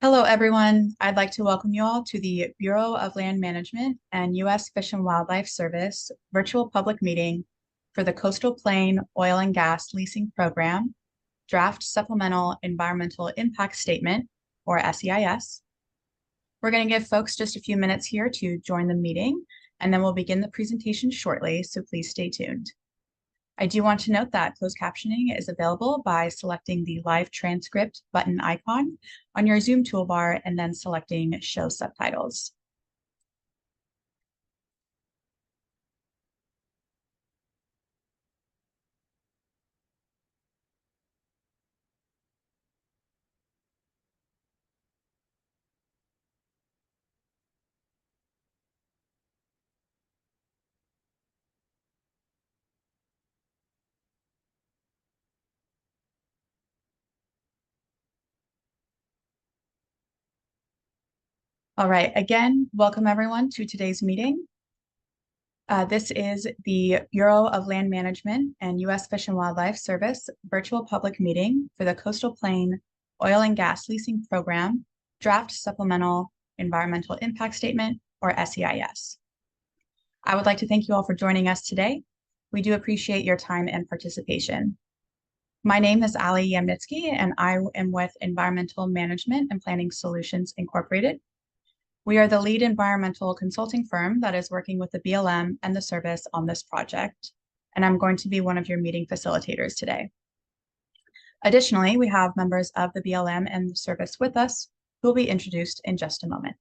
Hello, everyone. I'd like to welcome you all to the Bureau of Land Management and U.S. Fish and Wildlife Service virtual public meeting for the Coastal Plain Oil and Gas Leasing Program Draft Supplemental Environmental Impact Statement, or SEIS. We're going to give folks just a few minutes here to join the meeting, and then we'll begin the presentation shortly, so please stay tuned. I do want to note that closed captioning is available by selecting the live transcript button icon on your Zoom toolbar and then selecting show subtitles. All right, again, welcome everyone to today's meeting. This is the Bureau of Land Management and U.S. Fish and Wildlife Service virtual public meeting for the Coastal Plain Oil and Gas Leasing Program Draft Supplemental Environmental Impact Statement, or SEIS. I would like to thank you all for joining us today. We do appreciate your time and participation. My name is Ali Yamnitsky, and I am with Environmental Management and Planning Solutions Incorporated. We are the lead environmental consulting firm that is working with the BLM and the service on this project, and I'm going to be one of your meeting facilitators today. Additionally, we have members of the BLM and the service with us who will be introduced in just a moment.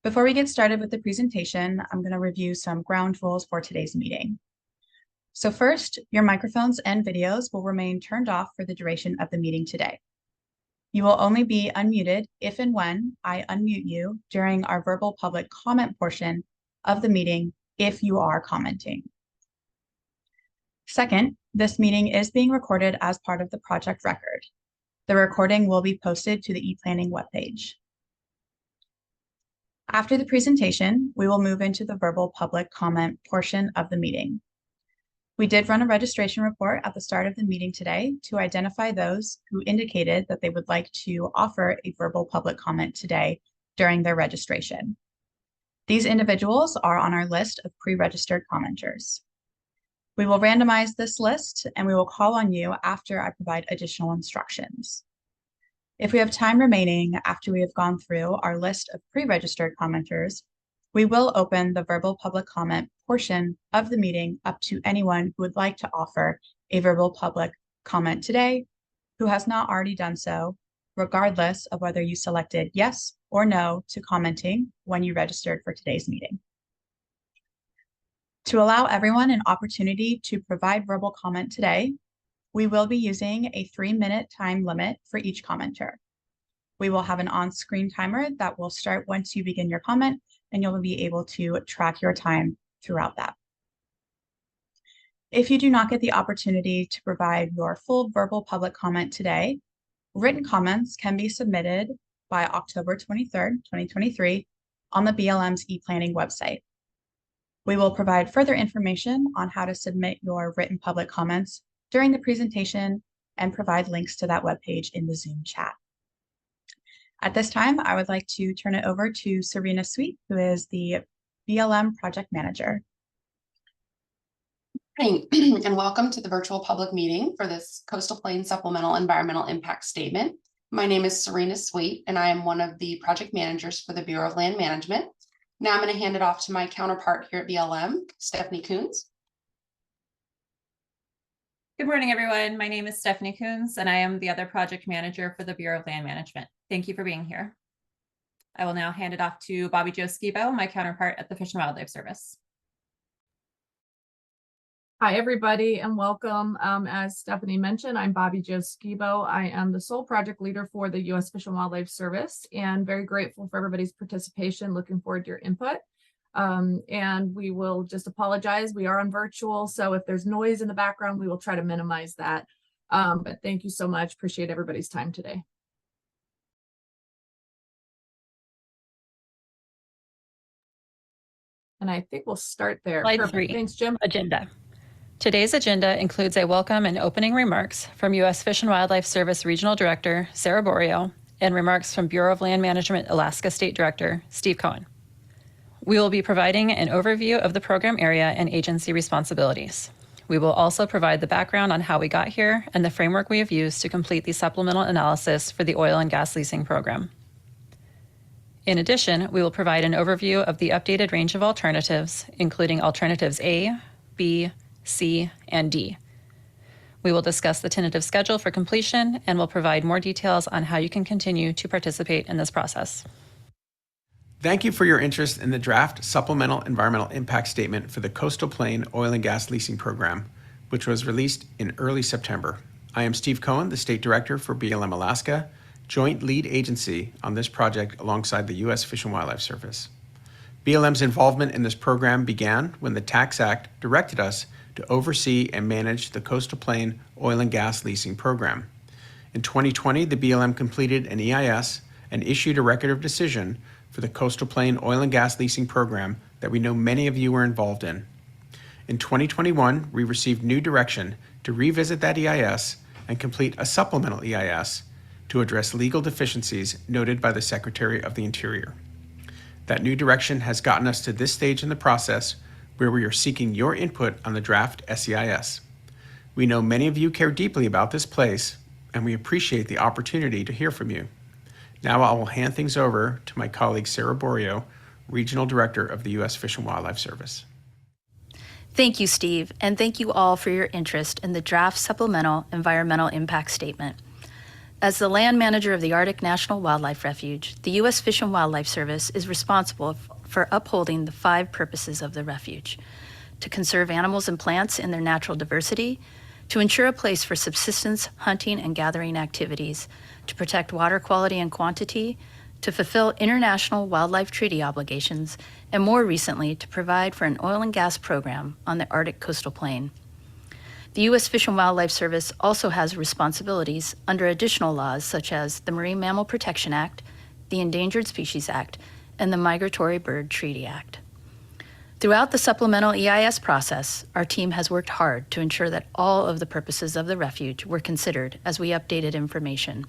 Before we get started with the presentation, I'm going to review some ground rules for today's meeting. So first, your microphones and videos will remain turned off for the duration of the meeting today. You will only be unmuted if and when I unmute you during our verbal public comment portion of the meeting if you are commenting. Second, this meeting is being recorded as part of the project record. The recording will be posted to the ePlanning webpage. After the presentation, we will move into the verbal public comment portion of the meeting. We did run a registration report at the start of the meeting today to identify those who indicated that they would like to offer a verbal public comment today during their registration. These individuals are on our list of pre-registered commenters. We will randomize this list and we will call on you after I provide additional instructions. If we have time remaining after we have gone through our list of pre-registered commenters, we will open the verbal public comment portion of the meeting up to anyone who would like to offer a verbal public comment today who has not already done so, regardless of whether you selected yes or no to commenting when you registered for today's meeting. To allow everyone an opportunity to provide verbal comment today, we will be using a 3-minute time limit for each commenter. We will have an on-screen timer that will start once you begin your comment, and you'll be able to track your time throughout that. If you do not get the opportunity to provide your full verbal public comment today, written comments can be submitted by October 23rd, 2023 on the BLM's ePlanning website. We will provide further information on how to submit your written public comments during the presentation and provide links to that webpage in the Zoom chat. At this time, I would like to turn it over to Serena Sweet, who is the BLM project manager. Good morning, and welcome to the virtual public meeting for this Coastal Plain Supplemental Environmental Impact Statement. My name is Serena Sweet, and I am one of the project managers for the Bureau of Land Management. Now I'm going to hand it off to my counterpart here at BLM, Stephanie Coons. Good morning, everyone. My name is Stephanie Coons, and I am the other project manager for the Bureau of Land Management. Thank you for being here. I will now hand it off to Bobby Jo Skibo, my counterpart at the Fish and Wildlife Service. Hi, everybody, and welcome. As Stephanie mentioned, I'm Bobby Jo Skibo. I am the sole project leader for the U.S. Fish and Wildlife Service, and very grateful for everybody's participation. Looking forward to your input. And we will just apologize. We are on virtual, so if there's noise in the background, we will try to minimize that. But thank you so much. Appreciate everybody's time today. And I think we'll start there. Slide Perfect. 3. Thanks, Jim. Agenda. Today's agenda includes a welcome and opening remarks from U.S. Fish and Wildlife Service Regional Director Sarah Borio and remarks from Bureau of Land Management Alaska State Director Steve Cohen. We will be providing an overview of the program area and agency responsibilities. We will also provide the background on how we got here and the framework we have used to complete the supplemental analysis for the oil and gas leasing program. In addition, we will provide an overview of the updated range of alternatives, including alternatives A, B, C, and D. We will discuss the tentative schedule for completion and will provide more details on how you can continue to participate in this process. Thank you for your interest in the draft Supplemental Environmental Impact Statement for the Coastal Plain Oil and Gas Leasing Program, which was released in early September. I am Steve Cohen, the State Director for BLM Alaska, joint lead agency on this project alongside the U.S. Fish and Wildlife Service. BLM's involvement in this program began when the Tax Act directed us to oversee and manage the Coastal Plain Oil and Gas Leasing Program. In 2020, the BLM completed an EIS and issued a record of decision for the Coastal Plain Oil and Gas Leasing Program that we know many of you were involved in. In 2021, we received new direction to revisit that EIS and complete a supplemental EIS to address legal deficiencies noted by the Secretary of the Interior. That new direction has gotten us to this stage in the process where we are seeking your input on the draft SEIS. We know many of you care deeply about this place, and we appreciate the opportunity to hear from you. Now I will hand things over to my colleague Sarah Borio, Regional Director of the U.S. Fish and Wildlife Service. Thank you, Steve, and thank you all for your interest in the draft Supplemental Environmental Impact Statement. As the land manager of the Arctic National Wildlife Refuge, the U.S. Fish and Wildlife Service is responsible for upholding the 5 purposes of the refuge: to conserve animals and plants in their natural diversity, to ensure a place for subsistence, hunting, and gathering activities, to protect water quality and quantity, to fulfill international wildlife treaty obligations, and more recently, to provide for an oil and gas program on the Arctic coastal plain. The U.S. Fish and Wildlife Service also has responsibilities under additional laws such as the Marine Mammal Protection Act, the Endangered Species Act, and the Migratory Bird Treaty Act. Throughout the supplemental EIS process, our team has worked hard to ensure that all of the purposes of the refuge were considered as we updated information.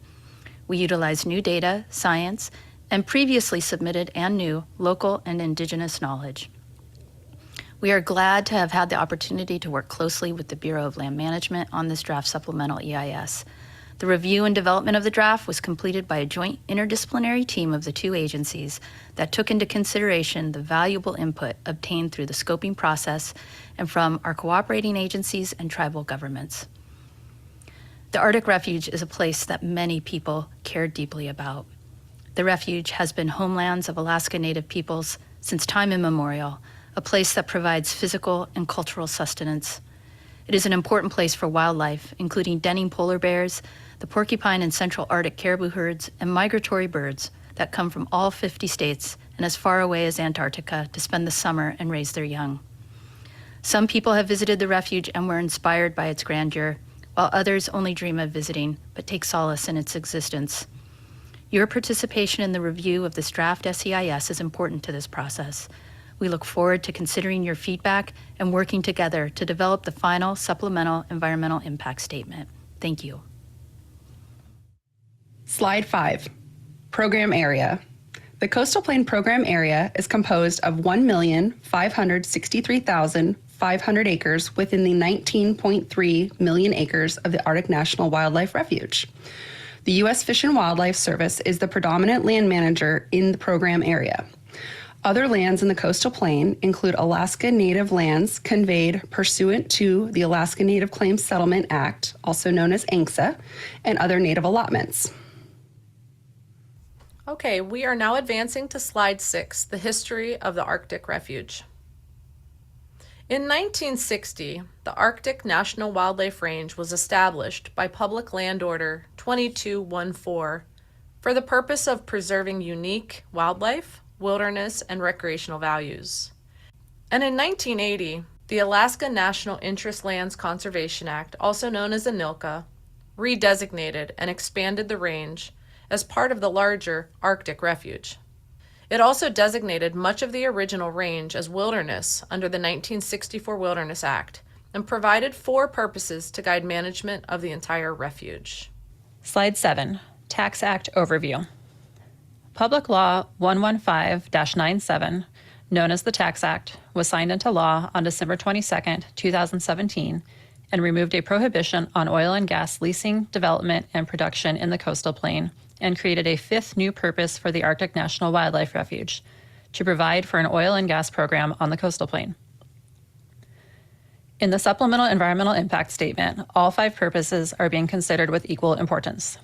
We utilized new data, science, and previously submitted and new local and indigenous knowledge. We are glad to have had the opportunity to work closely with the Bureau of Land Management on this draft supplemental EIS. The review and development of the draft was completed by a joint interdisciplinary team of the 2 agencies that took into consideration the valuable input obtained through the scoping process and from our cooperating agencies and tribal governments. The Arctic Refuge is a place that many people care deeply about. The refuge has been homelands of Alaska Native peoples since time immemorial, a place that provides physical and cultural sustenance. It is an important place for wildlife, including denning polar bears, the porcupine and central Arctic caribou herds, and migratory birds that come from all 50 states and as far away as Antarctica to spend the summer and raise their young. Some people have visited the refuge and were inspired by its grandeur, while others only dream of visiting but take solace in its existence. Your participation in the review of this draft SEIS is important to this process. We look forward to considering your feedback and working together to develop the final supplemental environmental impact statement. Thank you. Slide 5, Program Area. The Coastal Plain Program Area is composed of 1,563,500 acres within the 19.3 million acres of the Arctic National Wildlife Refuge. The U.S. Fish and Wildlife Service is the predominant land manager in the program area. Other lands in the coastal plain include Alaska Native lands conveyed pursuant to the Alaska Native Claims Settlement Act, also known as AKST, and other native allotments. Okay, we are now advancing to slide 6, the history of the Arctic Refuge. In 1960, the Arctic National Wildlife Range was established by Public Land Order 2214 for the purpose of preserving unique wildlife, wilderness, and recreational values. And in 1980, the Alaska National Interest Lands Conservation Act, also known as ANILCA, redesignated and expanded the range as part of the larger Arctic Refuge. It also designated much of the original range as wilderness under the 1964 Wilderness Act and provided 4 purposes to guide management of the entire refuge. Slide 7, Tax Act Overview. Public Law 115-97, known as the Tax Act, was signed into law on December 22, 2017, and removed a prohibition on oil and gas leasing, development, and production in the coastal plain, and created a 5th new purpose for the Arctic National Wildlife Refuge, to provide for an oil and gas program on the coastal plain. In the Supplemental Environmental Impact Statement, all 5 purposes are being considered with equal importance.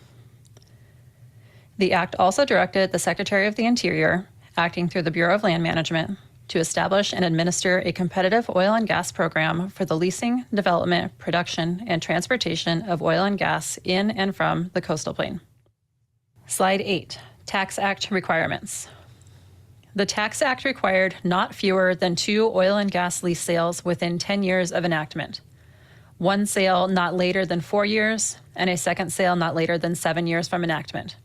The Act also directed the Secretary of the Interior, acting through the Bureau of Land Management, to establish and administer a competitive oil and gas program for the leasing, development, production, and transportation of oil and gas in and from the coastal plain. Slide 8, Tax Act Requirements. The Tax Act required not fewer than 2 oil and gas lease sales within 10 years of enactment, 1 sale not later than 4 years, and a second sale not later than 7 years from enactment.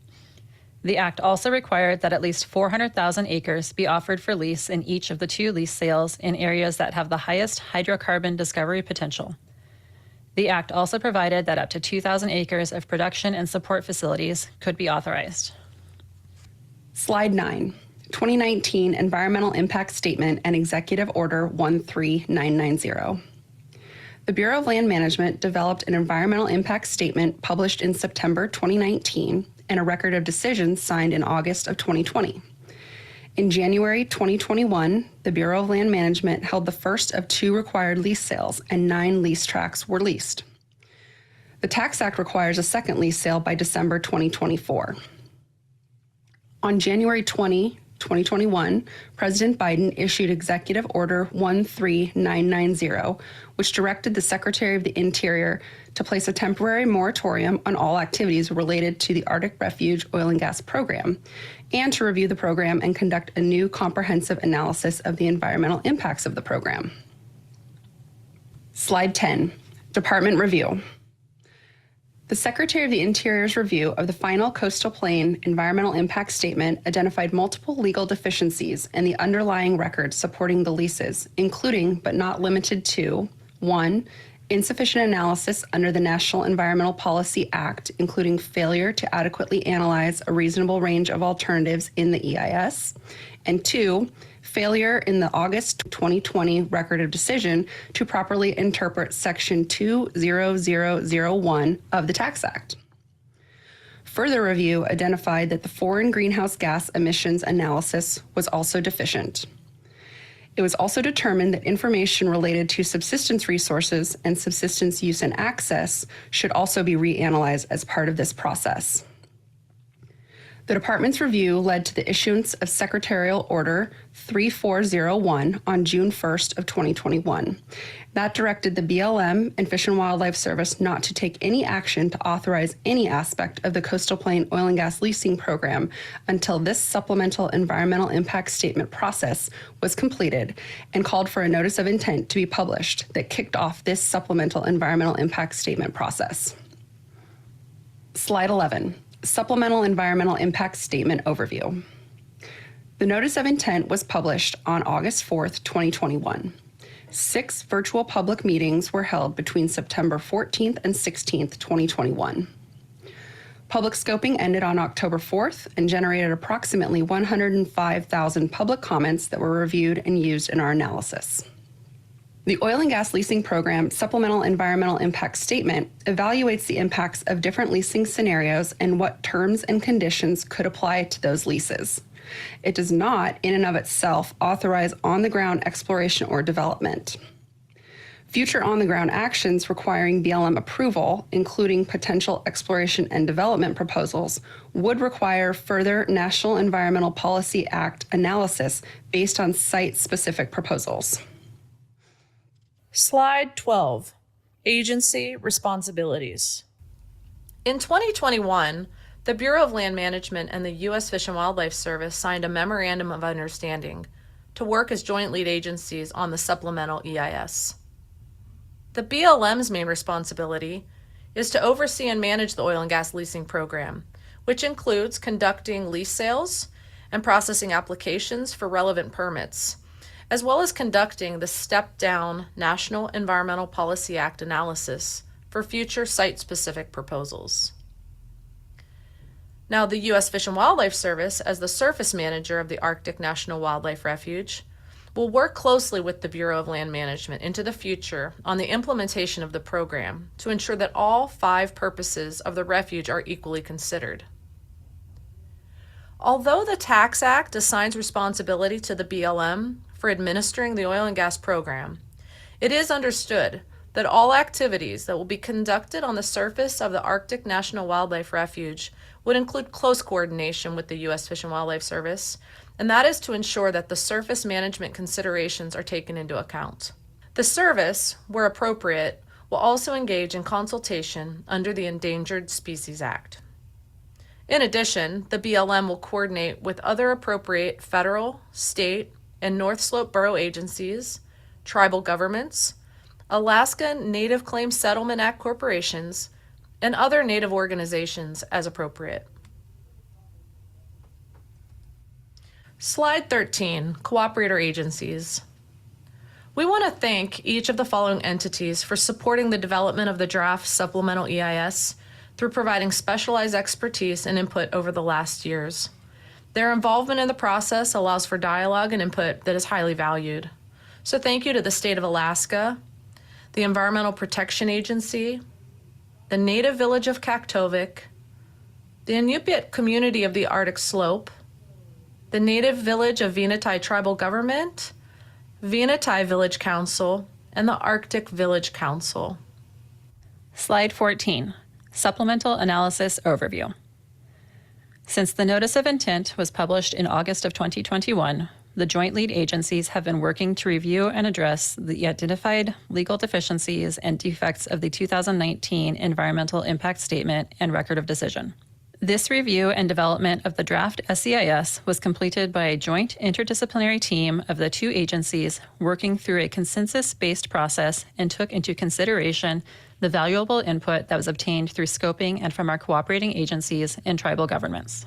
The Act also required that at least 400,000 acres be offered for lease in each of the 2 lease sales in areas that have the highest hydrocarbon discovery potential. The Act also provided that up to 2,000 acres of production and support facilities could be authorized. Slide 9, 2019 Environmental Impact Statement and Executive Order 13990. The Bureau of Land Management developed an environmental impact statement published in September 2019 and a record of decisions signed in August of 2020. In January 2021, the Bureau of Land Management held the first of 2 required lease sales and 9 lease tracts were leased. The Tax Act requires a second lease sale by December 2024. On January 20, 2021, President Biden issued Executive Order 13990, which directed the Secretary of the Interior to place a temporary moratorium on all activities related to the Arctic Refuge Oil and Gas Program, and to review the program and conduct a new comprehensive analysis of the environmental impacts of the program. Slide 10, Department Review. The Secretary of the Interior's review of the final Coastal Plain Environmental Impact Statement identified multiple legal deficiencies in the underlying record supporting the leases, including, but not limited to, 1, insufficient analysis under the National Environmental Policy Act, including failure to adequately analyze a reasonable range of alternatives in the EIS, and 2, failure in the August 2020 Record of Decision to properly interpret Section 20001 of the Tax Act. Further review identified that the foreign greenhouse gas emissions analysis was also deficient. It was also determined that information related to subsistence resources and subsistence use and access should also be reanalyzed as part of this process. The Department's review led to the issuance of Secretarial Order 3401 on June 1st of 2021. That directed the BLM and Fish and Wildlife Service not to take any action to authorize any aspect of the Coastal Plain Oil and Gas Leasing Program until this Supplemental Environmental Impact Statement process was completed, and called for a notice of intent to be published that kicked off this Supplemental Environmental Impact Statement process. Slide 11. Supplemental Environmental Impact Statement Overview. The Notice of Intent was published on August 4th, 2021. 6 virtual public meetings were held between September 14th and 16th, 2021. Public scoping ended on October 4th and generated approximately 105,000 public comments that were reviewed and used in our analysis. The Oil and Gas Leasing Program Supplemental Environmental Impact Statement evaluates the impacts of different leasing scenarios and what terms and conditions could apply to those leases. It does not, in and of itself, authorize on-the-ground exploration or development. Future on-the-ground actions requiring BLM approval, including potential exploration and development proposals, would require further National Environmental Policy Act analysis based on site-specific proposals. Slide 12, Agency Responsibilities. In 2021, the Bureau of Land Management and the U.S. Fish and Wildlife Service signed a Memorandum of Understanding to work as joint lead agencies on the supplemental EIS. The BLM's main responsibility is to oversee and manage the oil and gas leasing program, which includes conducting lease sales and processing applications for relevant permits, as well as conducting the step-down National Environmental Policy Act analysis for future site-specific proposals. Now, the U.S. Fish and Wildlife Service, as the surface manager of the Arctic National Wildlife Refuge, will work closely with the Bureau of Land Management into the future on the implementation of the program to ensure that all 5 purposes of the refuge are equally considered. Although the Tax Act assigns responsibility to the BLM for administering the oil and gas program, it is understood that all activities that will be conducted on the surface of the Arctic National Wildlife Refuge would include close coordination with the U.S. Fish and Wildlife Service, and that is to ensure that the surface management considerations are taken into account. The service, where appropriate, will also engage in consultation under the Endangered Species Act. In addition, the BLM will coordinate with other appropriate federal, state, and North Slope borough agencies, tribal governments, Alaska Native Claims Settlement Act corporations, and other Native organizations as appropriate. Slide 13, cooperator agencies. We want to thank each of the following entities for supporting the development of the draft supplemental EIS through providing specialized expertise and input over the last years. Their involvement in the process allows for dialogue and input that is highly valued. So thank you to the State of Alaska, the Environmental Protection Agency, the Native Village of Kaktovik, the Inupiat community of the Arctic Slope, the Native Village of Venati Tribal Government, Venati Village Council, and the Arctic Village Council. Slide 14, Supplemental Analysis Overview. Since the Notice of Intent was published in August of 2021, the joint lead agencies have been working to review and address the identified legal deficiencies and defects of the 2019 Environmental Impact Statement and Record of Decision. This review and development of the draft SEIS was completed by a joint interdisciplinary team of the 2 agencies working through a consensus-based process and took into consideration the valuable input that was obtained through scoping and from our cooperating agencies and tribal governments.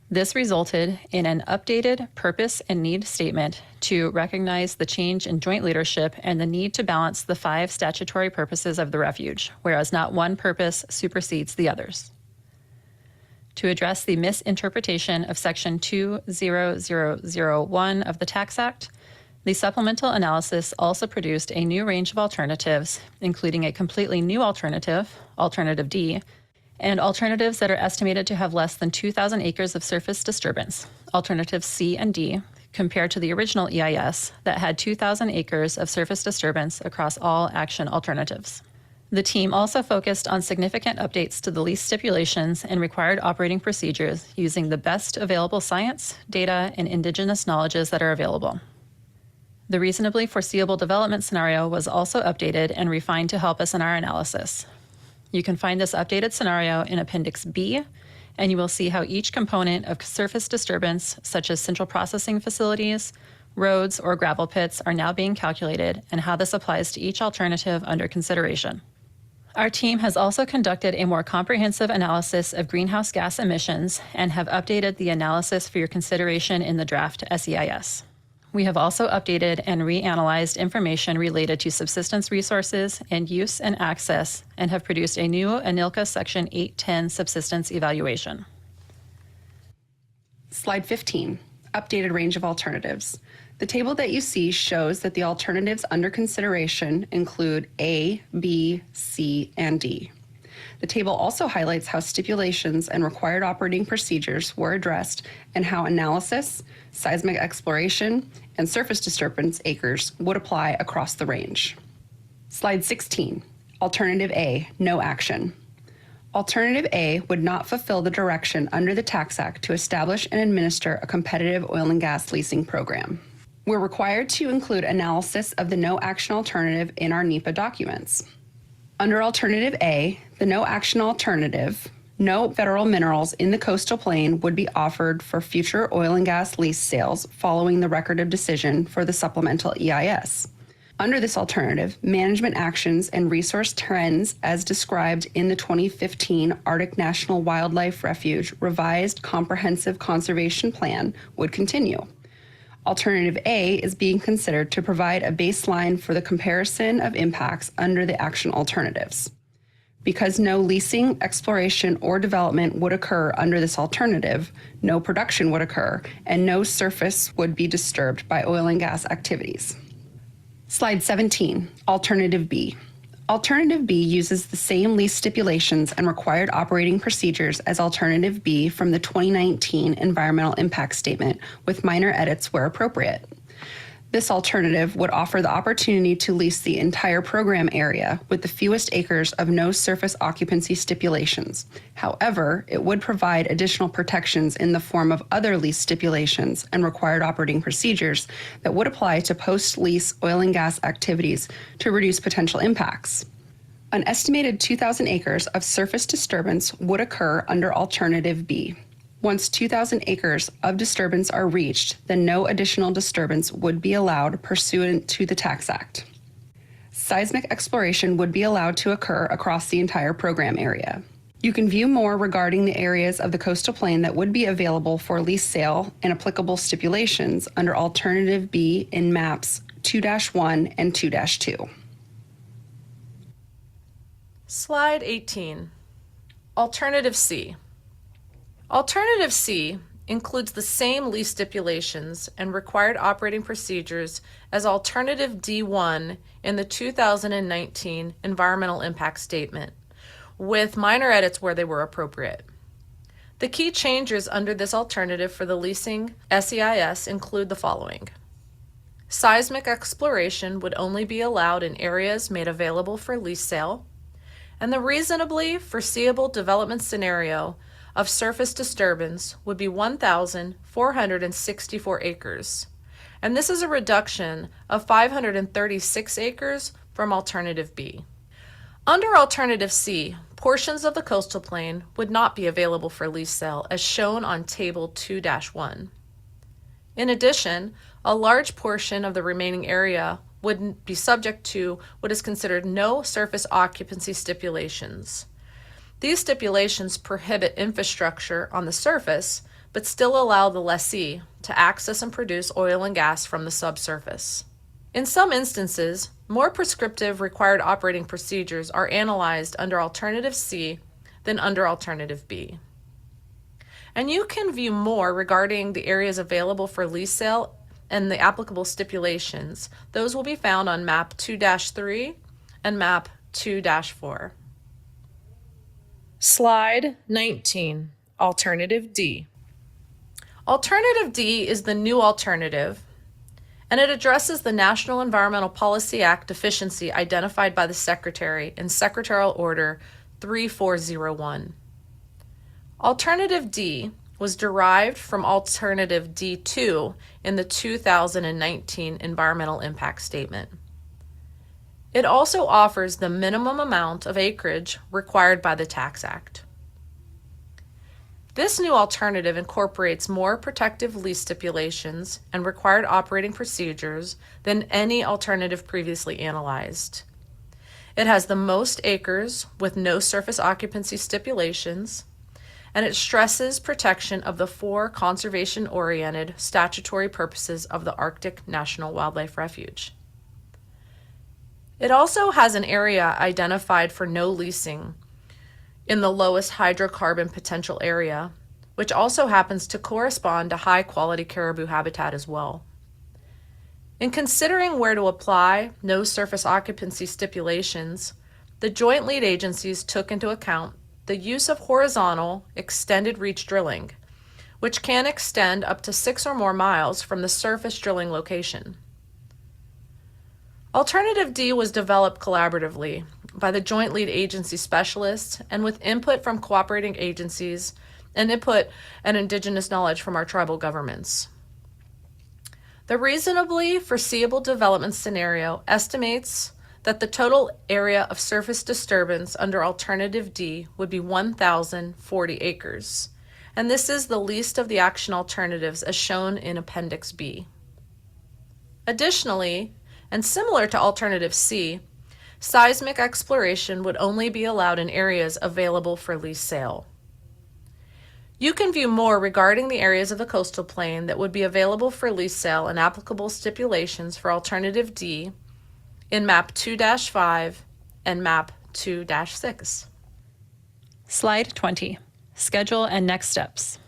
This resulted in an updated purpose and need statement to recognize the change in joint leadership and the need to balance the 5 statutory purposes of the refuge, whereas not one purpose supersedes the others. To address the misinterpretation of Section 20001 of the Tax Act, the supplemental analysis also produced a new range of alternatives, including a completely new alternative, Alternative D, and alternatives that are estimated to have less than 2,000 acres of surface disturbance, Alternatives C and D, compared to the original EIS that had 2,000 acres of surface disturbance across all action alternatives. The team also focused on significant updates to the lease stipulations and required operating procedures using the best available science, data, and indigenous knowledges that are available. The reasonably foreseeable development scenario was also updated and refined to help us in our analysis. You can find this updated scenario in Appendix B, and you will see how each component of surface disturbance, such as central processing facilities, roads, or gravel pits, are now being calculated and how this applies to each alternative under consideration. Our team has also conducted a more comprehensive analysis of greenhouse gas emissions and have updated the analysis for your consideration in the draft SEIS. We have also updated and reanalyzed information related to subsistence resources and use and access and have produced a new ANILCA Section 810 subsistence evaluation. Slide 15, updated range of alternatives. The table that you see shows that the alternatives under consideration include A, B, C, and D. The table also highlights how stipulations and required operating procedures were addressed and how analysis, seismic exploration, and surface disturbance acres would apply across the range. Slide 16, Alternative A, no action. Alternative A would not fulfill the direction under the Tax Act to establish and administer a competitive oil and gas leasing program. We're required to include analysis of the no action alternative in our NEPA documents. Under Alternative A, the no action alternative, no federal minerals in the coastal plain would be offered for future oil and gas lease sales following the record of decision for the supplemental EIS. Under this alternative, management actions and resource trends as described in the 2015 Arctic National Wildlife Refuge Revised Comprehensive Conservation Plan would continue. Alternative A is being considered to provide a baseline for the comparison of impacts under the action alternatives. Because no leasing, exploration, or development would occur under this alternative, no production would occur, and no surface would be disturbed by oil and gas activities. Slide 17, Alternative B. Alternative B uses the same lease stipulations and required operating procedures as Alternative B from the 2019 Environmental Impact Statement, with minor edits where appropriate. This alternative would offer the opportunity to lease the entire program area with the fewest acres of no surface occupancy stipulations. However, it would provide additional protections in the form of other lease stipulations and required operating procedures that would apply to post-lease oil and gas activities to reduce potential impacts. An estimated 2,000 acres of surface disturbance would occur under Alternative B. Once 2,000 acres of disturbance are reached, then no additional disturbance would be allowed pursuant to the Tax Act. Seismic exploration would be allowed to occur across the entire program area. You can view more regarding the areas of the coastal plain that would be available for lease sale and applicable stipulations under Alternative B in Maps 2-1 and 2-2. Slide 18, Alternative C. Alternative C includes the same lease stipulations and required operating procedures as Alternative D1 in the 2019 Environmental Impact Statement, with minor edits where they were appropriate. The key changes under this alternative for the leasing SEIS include the following. Seismic exploration would only be allowed in areas made available for lease sale, and the reasonably foreseeable development scenario of surface disturbance would be 1,464 acres, and this is a reduction of 536 acres from Alternative B. Under Alternative C, portions of the coastal plain would not be available for lease sale as shown on Table 2-1. In addition, a large portion of the remaining area would be subject to what is considered no surface occupancy stipulations. These stipulations prohibit infrastructure on the surface, but still allow the lessee to access and produce oil and gas from the subsurface. In some instances, more prescriptive required operating procedures are analyzed under Alternative C than under Alternative B. And you can view more regarding the areas available for lease sale and the applicable stipulations. Those will be found on Map 2-3 and Map 2-4. Slide 19, Alternative D. Alternative D is the new alternative, and it addresses the National Environmental Policy Act deficiency identified by the Secretary in Secretarial Order 3401. Alternative D was derived from Alternative D2 in the 2019 Environmental Impact Statement. It also offers the minimum amount of acreage required by the Tax Act. This new alternative incorporates more protective lease stipulations and required operating procedures than any alternative previously analyzed. It has the most acres with no surface occupancy stipulations, and it stresses protection of the 4 conservation-oriented statutory purposes of the Arctic National Wildlife Refuge. It also has an area identified for no leasing in the lowest hydrocarbon potential area, which also happens to correspond to high-quality caribou habitat as well. In considering where to apply no surface occupancy stipulations, the joint lead agencies took into account the use of horizontal extended reach drilling, which can extend up to 6 or more miles from the surface drilling location. Alternative D was developed collaboratively by the joint lead agency specialists and with input from cooperating agencies and input and indigenous knowledge from our tribal governments. The reasonably foreseeable development scenario estimates that the total area of surface disturbance under Alternative D would be 1,040 acres, and this is the least of the action alternatives as shown in Appendix B. Additionally, and similar to Alternative C, seismic exploration would only be allowed in areas available for lease sale. You can view more regarding the areas of the coastal plain that would be available for lease sale and applicable stipulations for Alternative D in Map 2-5 and Map 2-6. Slide 20, Schedule and Next Steps.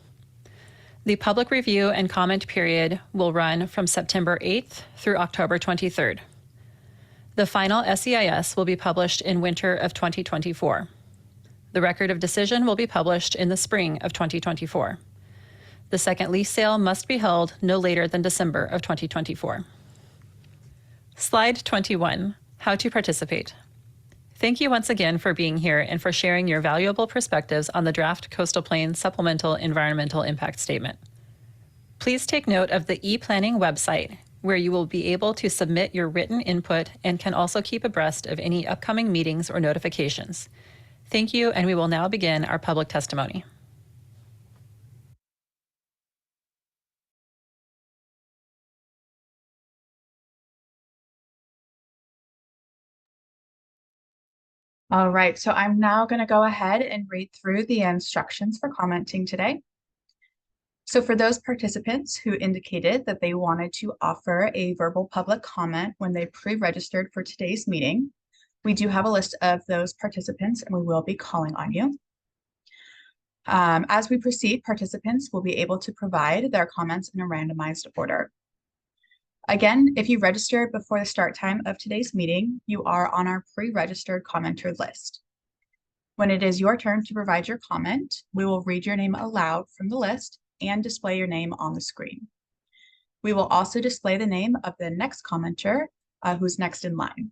The public review and comment period will run from September 8th through October 23rd. The final SEIS will be published in winter of 2024. The record of decision will be published in the spring of 2024. The second lease sale must be held no later than December of 2024. Slide 21, How to Participate. Thank you once again for being here and for sharing your valuable perspectives on the draft Coastal Plain Supplemental Environmental Impact Statement. Please take note of the ePlanning website, where you will be able to submit your written input and can also keep abreast of any upcoming meetings or notifications. Thank you, and we will now begin our public testimony. All right, so I'm now going to go ahead and read through the instructions for commenting today. So for those participants who indicated that they wanted to offer a verbal public comment when they pre-registered for today's meeting, we do have a list of those participants and we will be calling on you. As we proceed, participants will be able to provide their comments in a randomized order. Again, if you registered before the start time of today's meeting, you are on our pre-registered commenter list. When it is your turn to provide your comment, we will read your name aloud from the list and display your name on the screen. We will also display the name of the next commenter who's next in line.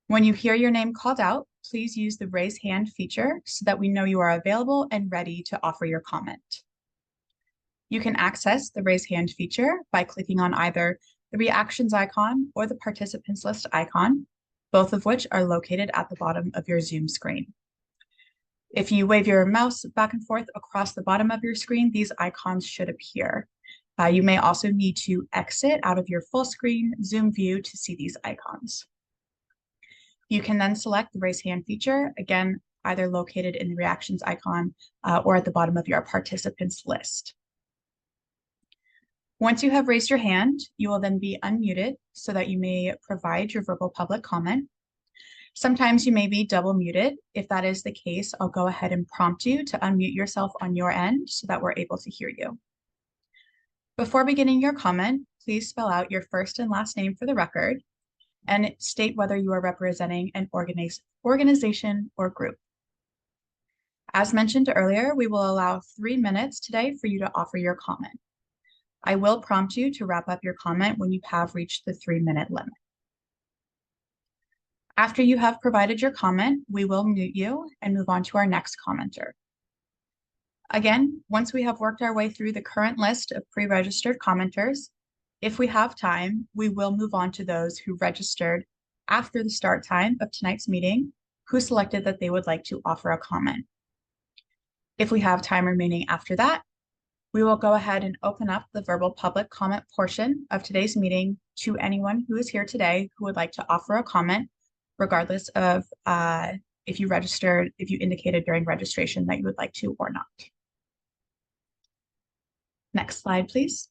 When you hear your name called out, please use the raise hand feature so that we know you are available and ready to offer your comment. You can access the raise hand feature by clicking on either the reactions icon or the participants list icon, both of which are located at the bottom of your Zoom screen. If you wave your mouse back and forth across the bottom of your screen, these icons should appear. You may also need to exit out of your full screen Zoom view to see these icons. You can then select the raise hand feature, again, either located in the reactions icon or at the bottom of your participants list. Once you have raised your hand, you will then be unmuted so that you may provide your verbal public comment. Sometimes you may be double muted. If that is the case, I'll go ahead and prompt you to unmute yourself on your end so that we're able to hear you. Before beginning your comment, please spell out your first and last name for the record and state whether you are representing an organization or group. As mentioned earlier, we will allow 3 minutes today for you to offer your comment. I will prompt you to wrap up your comment when you have reached the 3-minute limit. After you have provided your comment, we will mute you and move on to our next commenter. Again, once we have worked our way through the current list of pre-registered commenters, if we have time, we will move on to those who registered after the start time of tonight's meeting, who selected that they would like to offer a comment. If we have time remaining after that, we will go ahead and open up the verbal public comment portion of today's meeting to anyone who is here today who would like to offer a comment, regardless of if you indicated during registration that you would like to or not. Next slide, please.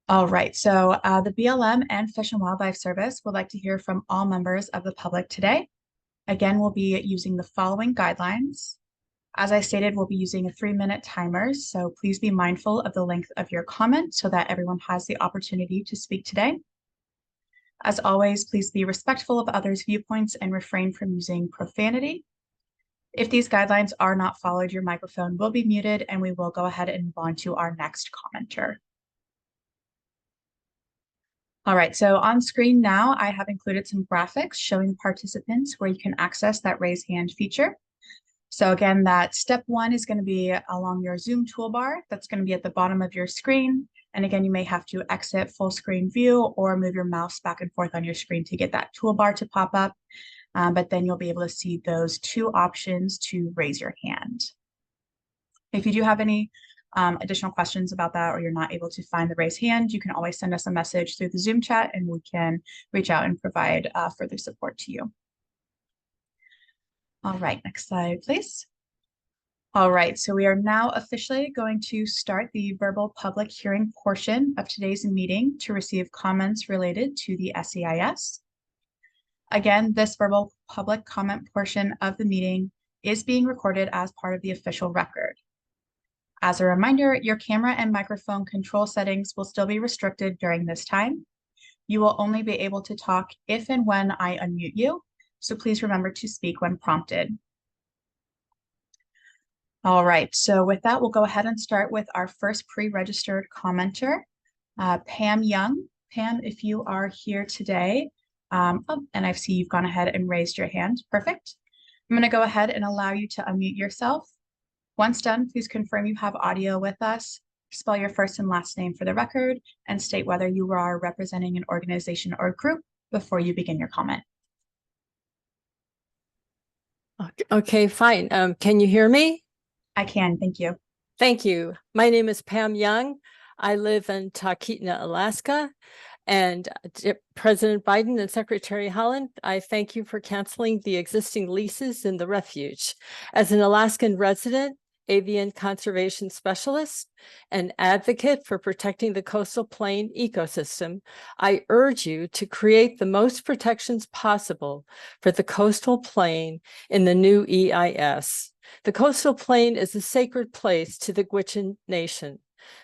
All right, so the BLM and Fish and Wildlife Service would like to hear from all members of the public today. Again, we'll be using the following guidelines. As I stated, we'll be using a 3-minute timer, so please be mindful of the length of your comment so that everyone has the opportunity to speak today. As always, please be respectful of others' viewpoints and refrain from using profanity. If these guidelines are not followed, your microphone will be muted and we will go ahead and move on to our next commenter. All right, so on screen now, I have included some graphics showing the participants where you can access that raise hand feature. So again, that step 1 is going to be along your Zoom toolbar. That's going to be at the bottom of your screen. And again, you may have to exit full screen view or move your mouse back and forth on your screen to get that toolbar to pop up. But then you'll be able to see those 2 options to raise your hand. If you do have any additional questions about that, or you're not able to find the raise hand, you can always send us a message through the Zoom chat and we can reach out and provide further support to you. All right, next slide, please. All right, so we are now officially going to start the verbal public hearing portion of today's meeting to receive comments related to the SEIS. Again, this verbal public comment portion of the meeting is being recorded as part of the official record. As a reminder, your camera and microphone control settings will still be restricted during this time. You will only be able to talk if and when I unmute you, so please remember to speak when prompted. All right, so with that, we'll go ahead and start with our first pre-registered commenter, Pam Young. Pam, if you are here today, and I see you've gone ahead and raised your hand. Perfect. I'm going to go ahead and allow you to unmute yourself. Once done, please confirm you have audio with us, spell your first and last name for the record, and state whether you are representing an organization or group before you begin your comment. Okay, fine. Can you hear me? I can, thank you. Thank you. My name is Pam Young. I live in Talkeetna, Alaska. And President Biden and Secretary Haaland, I thank you for canceling the existing leases in the refuge. As an Alaskan resident, avian conservation specialist, and advocate for protecting the coastal plain ecosystem, I urge you to create the most protections possible for the coastal plain in the new EIS. The coastal plain is a sacred place to the Gwich'in Nation.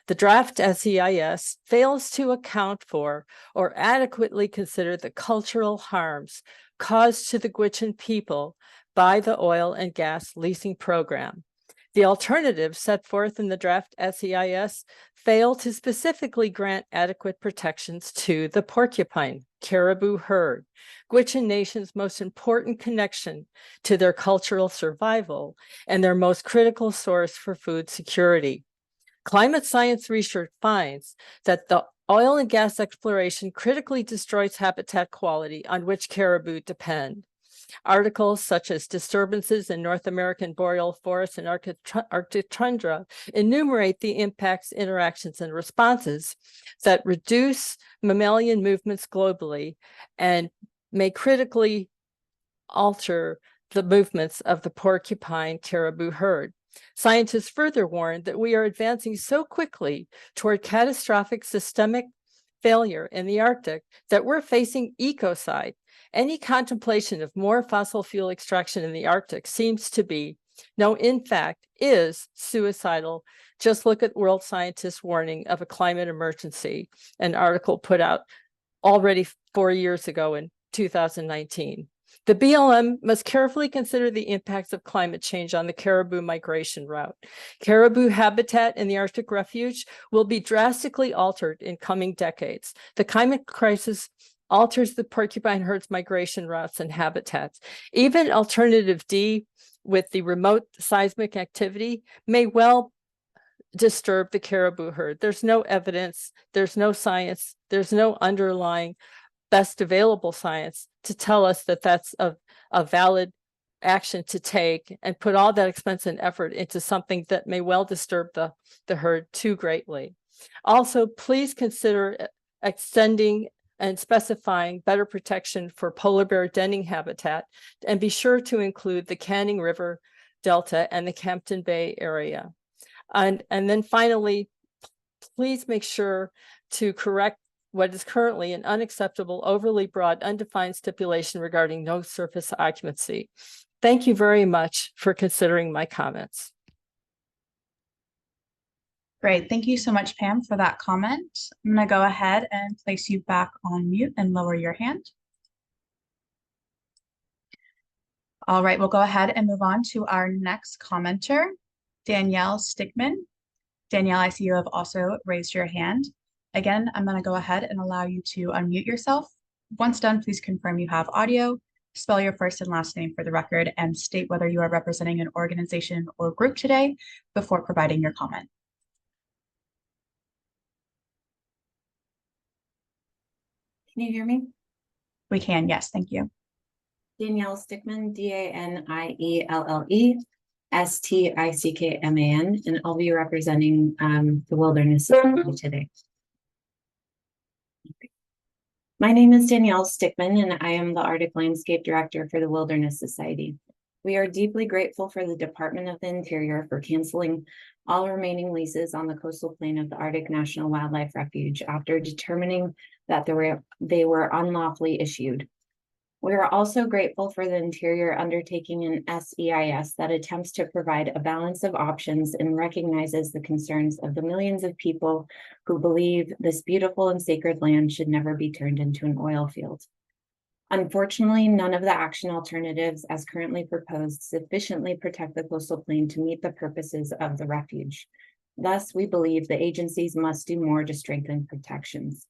The draft SEIS fails to account for or adequately consider the cultural harms caused to the Gwich'in people by the oil and gas leasing program. The alternatives set forth in the draft SEIS fail to specifically grant adequate protections to the porcupine caribou herd, Gwich'in Nation's most important connection to their cultural survival and their most critical source for food security. Climate science research finds that the oil and gas exploration critically destroys habitat quality on which caribou depend. Articles such as disturbances in North American boreal forests and Arctic tundra enumerate the impacts, interactions, and responses that reduce mammalian movements globally and may critically alter the movements of the porcupine caribou herd. Scientists further warn that we are advancing so quickly toward catastrophic systemic failure in the Arctic that we're facing ecocide. Any contemplation of more fossil fuel extraction in the Arctic seems to be, no, in fact, is suicidal. Just look at world scientists' warning of a climate emergency, an article put out already 4 years ago in 2019. The BLM must carefully consider the impacts of climate change on the caribou migration route. Caribou habitat in the Arctic refuge will be drastically altered in coming decades. The climate crisis alters the porcupine herd's migration routes and habitats. Even alternative D with the remote seismic activity may well disturb the caribou herd. There's no evidence, there's no science, there's no underlying best available science to tell us that that's a valid action to take and put all that expense and effort into something that may well disturb the herd too greatly. Also, please consider extending and specifying better protection for polar bear denning habitat, and be sure to include the Canning River Delta and the Campton Bay area. And then finally, please make sure to correct what is currently an unacceptable, overly broad, undefined stipulation regarding no surface occupancy. Thank you very much for considering my comments. Great, thank you so much, Pam, for that comment. I'm going to go ahead and place you back on mute and lower your hand. All right, we'll go ahead and move on to our next commenter, Danielle Stickman. Danielle, I see you have also raised your hand. Again, I'm going to go ahead and allow you to unmute yourself. Once done, please confirm you have audio, spell your first and last name for the record, and state whether you are representing an organization or group today before providing your comment. Can you hear me? We can, yes, thank you. Danielle Stickman, DANIELLE STICKMAN, and I'll be representing the Wilderness Society today. My name is Danielle Stickman, and I am the Arctic Landscape Director for the Wilderness Society. We are deeply grateful for the Department of the Interior for canceling all remaining leases on the coastal plain of the Arctic National Wildlife Refuge after determining that they were unlawfully issued. We are also grateful for the Interior undertaking an SEIS that attempts to provide a balance of options and recognizes the concerns of the millions of people who believe this beautiful and sacred land should never be turned into an oil field. Unfortunately, none of the action alternatives as currently proposed sufficiently protect the coastal plain to meet the purposes of the refuge. Thus, we believe the agencies must do more to strengthen protections.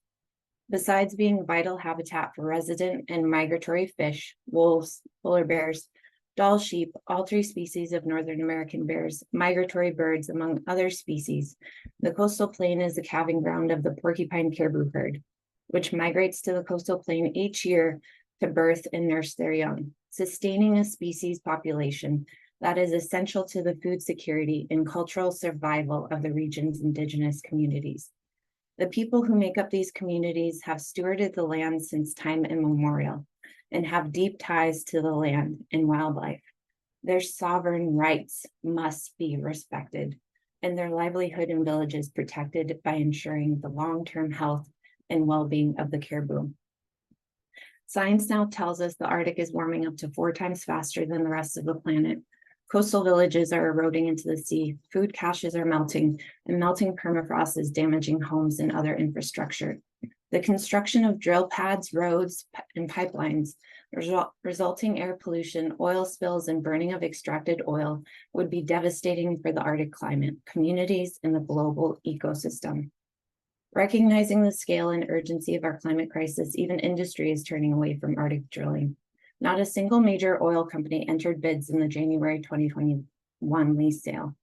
Besides being vital habitat for resident and migratory fish, wolves, polar bears, Dall sheep, all 3 species of Northern American bears, migratory birds, among other species, the coastal plain is the calving ground of the porcupine caribou herd, which migrates to the coastal plain each year to birth and nurse their young, sustaining a species population that is essential to the food security and cultural survival of the region's indigenous communities. The people who make up these communities have stewarded the land since time immemorial and have deep ties to the land and wildlife. Their sovereign rights must be respected and their livelihood in villages protected by ensuring the long-term health and well-being of the caribou. Science now tells us the Arctic is warming up to 4 times faster than the rest of the planet. Coastal villages are eroding into the sea, food caches are melting, and melting permafrost is damaging homes and other infrastructure. The construction of drill pads, roads, and pipelines, resulting air pollution, oil spills, and burning of extracted oil would be devastating for the Arctic climate, communities, and the global ecosystem. Recognizing the scale and urgency of our climate crisis, even industry is turning away from Arctic drilling. Not a single major oil company entered bids in the January 2021 lease sale.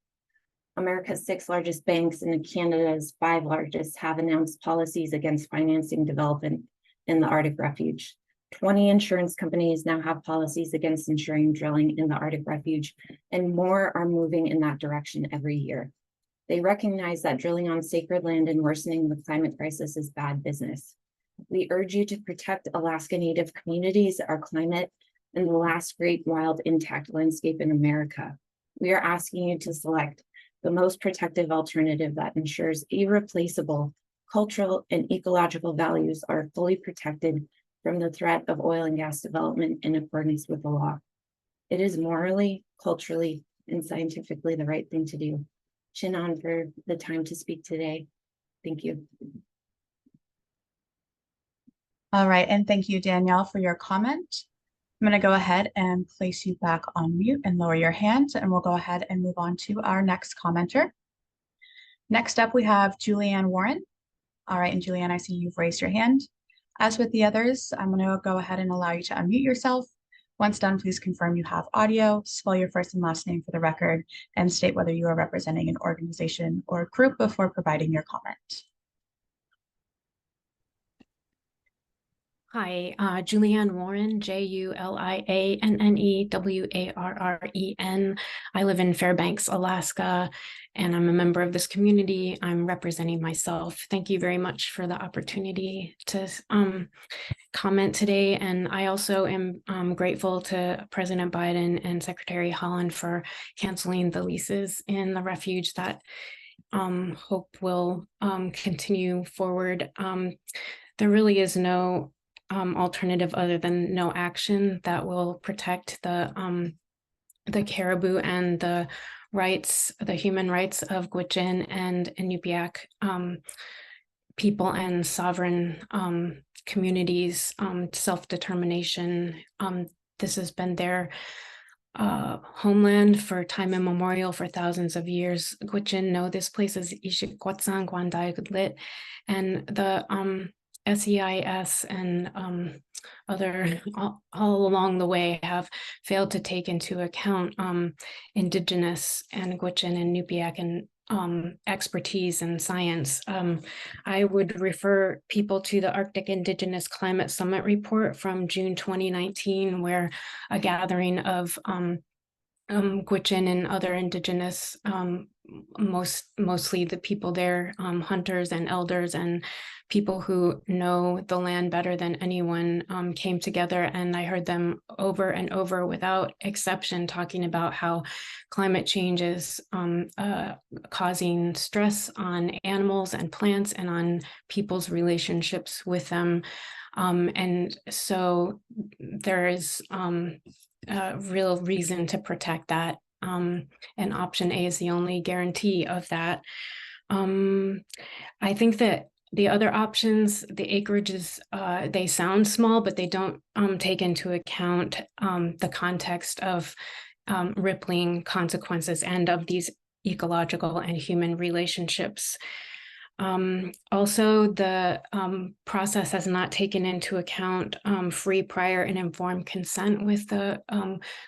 America's 6 largest banks and Canada's 5 largest have announced policies against financing development in the Arctic refuge. 20 insurance companies now have policies against insuring drilling in the Arctic refuge, and more are moving in that direction every year. They recognize that drilling on sacred land and worsening the climate crisis is bad business. We urge you to protect Alaska Native communities, our climate, and the last great wild intact landscape in America. We are asking you to select the most protective alternative that ensures irreplaceable cultural and ecological values are fully protected from the threat of oil and gas development in accordance with the law. It is morally, culturally, and scientifically the right thing to do. Chin on for the time to speak today. Thank you. All right, and thank you, Danielle, for your comment. I'm going to go ahead and place you back on mute and lower your hand, and we'll go ahead and move on to our next commenter. Next up, we have Julianne Warren. All right, and Julianne, I see you've raised your hand. As with the others, I'm going to go ahead and allow you to unmute yourself. Once done, please confirm you have audio, spell your first and last name for the record, and state whether you are representing an organization or group before providing your comment. Hi, Julianne Warren, Juliannewarren. I live in Fairbanks, Alaska, and I'm a member of this community. I'm representing myself. Thank you very much for the opportunity to comment today. And I also am grateful to President Biden and Secretary Haaland for canceling the leases in the refuge that hope will continue forward. There really is no alternative other than no action that will protect the caribou and the rights, the human rights of Gwich'in and Inupiaq people and sovereign communities, self-determination. This has been their homeland for time immemorial for thousands of years. Gwich'in know this place as Ishikwatsang Gwandai Gudlit, and the SEIS and other all along the way have failed to take into account Indigenous and Gwich'in and Inupiaq and expertise and science. I would refer people to the Arctic Indigenous Climate Summit report from June 2019, where a gathering of Gwich'in and other indigenous, mostly the people there, hunters and elders and people who know the land better than anyone, came together, and I heard them over and over without exception talking about how climate change is causing stress on animals and plants and on people's relationships with them. And so there is a real reason to protect that. And option A is the only guarantee of that. I think that the other options, the acreages, they sound small, but they don't take into account the context of rippling consequences and of these ecological and human relationships. Also, the process has not taken into account free, prior, and informed consent with the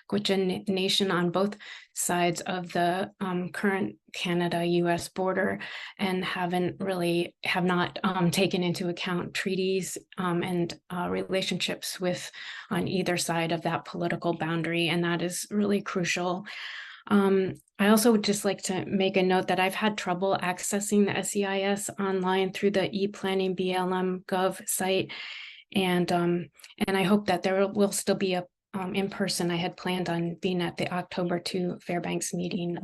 Gwich'in Nation on both sides of the current Canada-US border, and have not taken into account treaties and relationships with on either side of that political boundary, and that is really crucial. I also would just like to make a note that I've had trouble accessing the SEIS online through the ePlanning BLM Gov site. And I hope that there will still be a in person. I had planned on being at the October 2 Fairbanks meeting.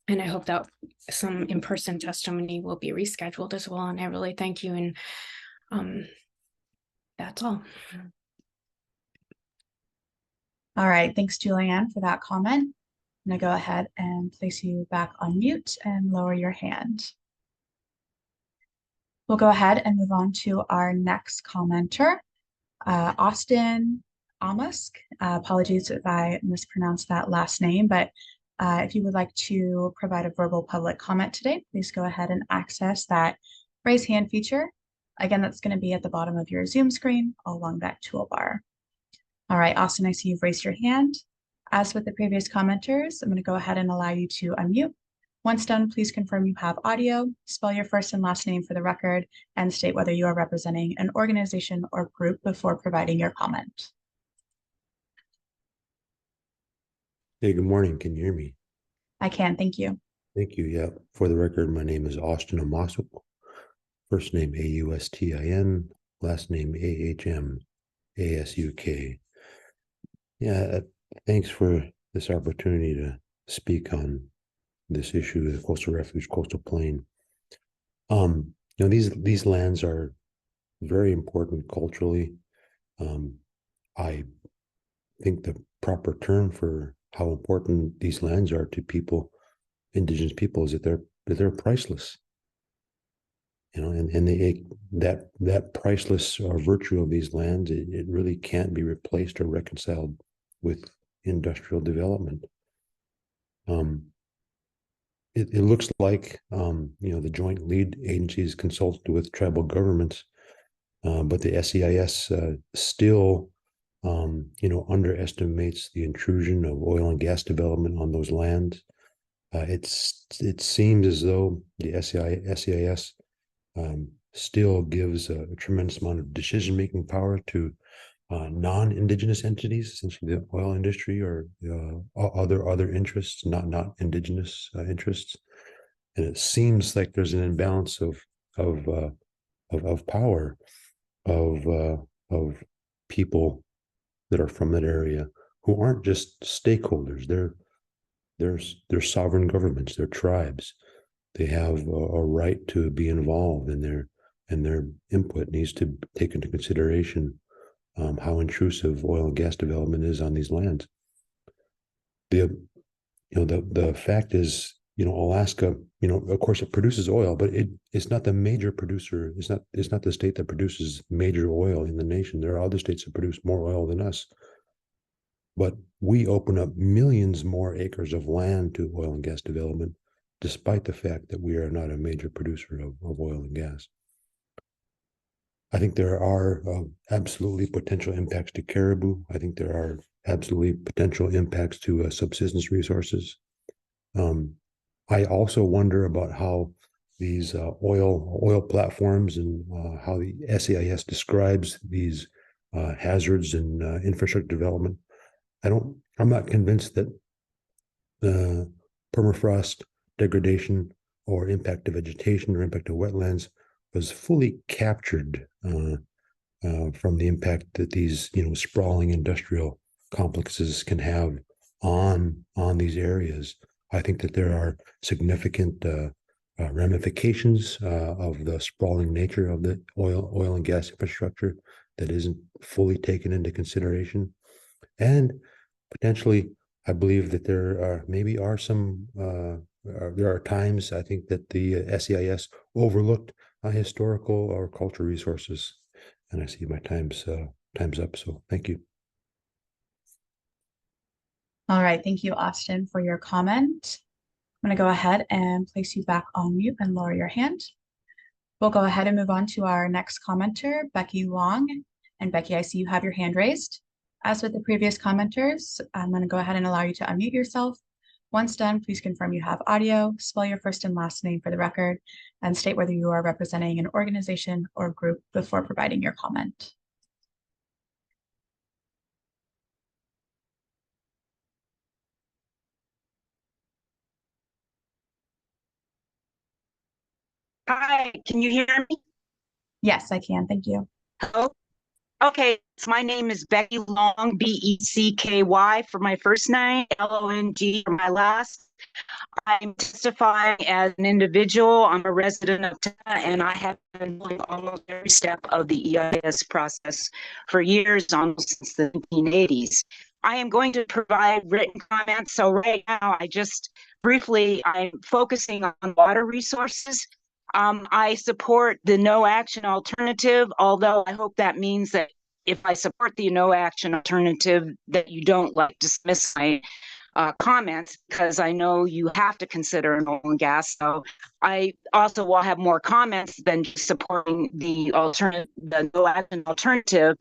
And I hope that some in-person testimony will be rescheduled as well. And I really thank you. And that's all. All right, thanks, Julianne, for that comment. I'm gonna go ahead and place you back on mute and lower your hand. We'll go ahead and move on to our next commenter, Austin Amusk. Apologies if I mispronounced that last name, but if you would like to provide a verbal public comment today, please go ahead and access that raise hand feature. Again, that's going to be at the bottom of your Zoom screen along that toolbar. All right, Austin, I see you've raised your hand. As with the previous commenters, I'm going to go ahead and allow you to unmute. Once done, please confirm you have audio, spell your first and last name for the record, and state whether you are representing an organization or group before providing your comment. Hey, good morning. Can you hear me? I can, thank you. Thank you. Yeah, for the record, my name is Austin Amasuk. First name Austin, last name Ahmasuk. Yeah, thanks for this opportunity to speak on this issue, the coastal refuge, coastal plain. These lands are very important culturally. I think the proper term for how important these lands are to people, indigenous people, is that they're priceless. And that priceless virtue of these lands, it really can't be replaced or reconciled with industrial development. It looks like the joint lead agencies consulted with tribal governments, but the SEIS still underestimates the intrusion of oil and gas development on those lands. It seems as though the SEIS still gives a tremendous amount of decision-making power to non-indigenous entities, essentially the oil industry or other interests, not indigenous interests. And it seems like there's an imbalance of power of people that are from that area who aren't just stakeholders. They're sovereign governments. They're tribes. They have a right to be involved, and their input needs to take into consideration how intrusive oil and gas development is on these lands. The fact is, Alaska, of course it produces oil, but it's not the major producer. It's not the state that produces major oil in the nation. There are other states that produce more oil than us. But we open up millions more acres of land to oil and gas development, despite the fact that we are not a major producer of oil and gas. I think there are absolutely potential impacts to caribou. I think there are absolutely potential impacts to subsistence resources. I also wonder about how these oil platforms and how the SEIS describes these hazards and infrastructure development. I'm not convinced that permafrost degradation or impact to vegetation or impact to wetlands was fully captured from the impact that these sprawling industrial complexes can have on these areas. I think that there are significant ramifications of the sprawling nature of the oil and gas infrastructure that isn't fully taken into consideration. And potentially, I believe that there are there are times I think that the SEIS overlooked historical or cultural resources. And I see my time's up. So thank you. All right, thank you, Austin, for your comment. I'm going to go ahead and place you back on mute and lower your hand. We'll go ahead and move on to our next commenter, Becky Long. And Becky, I see you have your hand raised. As with the previous commenters, I'm going to go ahead and allow you to unmute yourself. Once done, please confirm you have audio, spell your first and last name for the record, and state whether you are representing an organization or group before providing your comment. Hi, can you hear me? Yes, I can. Thank you. Hello? Okay, so my name is Becky Long, B-E-C-K-Y for my first name, L-O-N-G for my last. I'm testifying as an individual. I'm a resident of Tana, and I have been doing almost every step of the EIS process for years, almost since the 1980s. I am going to provide written comments. So right now, I'm focusing on water resources. I support the no action alternative, although I hope that means that if I support the no action alternative, that you don't dismiss my comments, because I know you have to consider an oil and gas. So I also will have more comments than just supporting the no action alternative.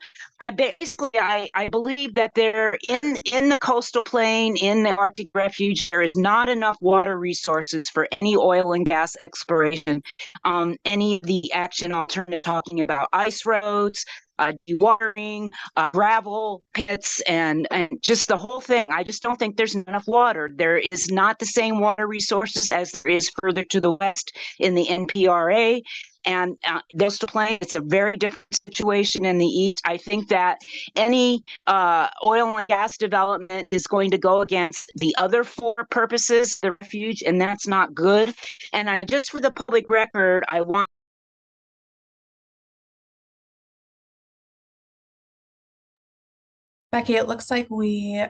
Basically, I believe that there in the coastal plain, in the Arctic refuge, there is not enough water resources for any oil and gas exploration. Any of the action alternative talking about ice roads, dewatering, gravel pits, and just the whole thing. I just don't think there's enough water. There is not the same water resources as there is further to the west in the NPRA. And coastal plain, it's a very different situation in the east. I think that any oil and gas development is going to go against the other four purposes of the refuge, and that's not good. And just for the public record, I want Becky, it looks like we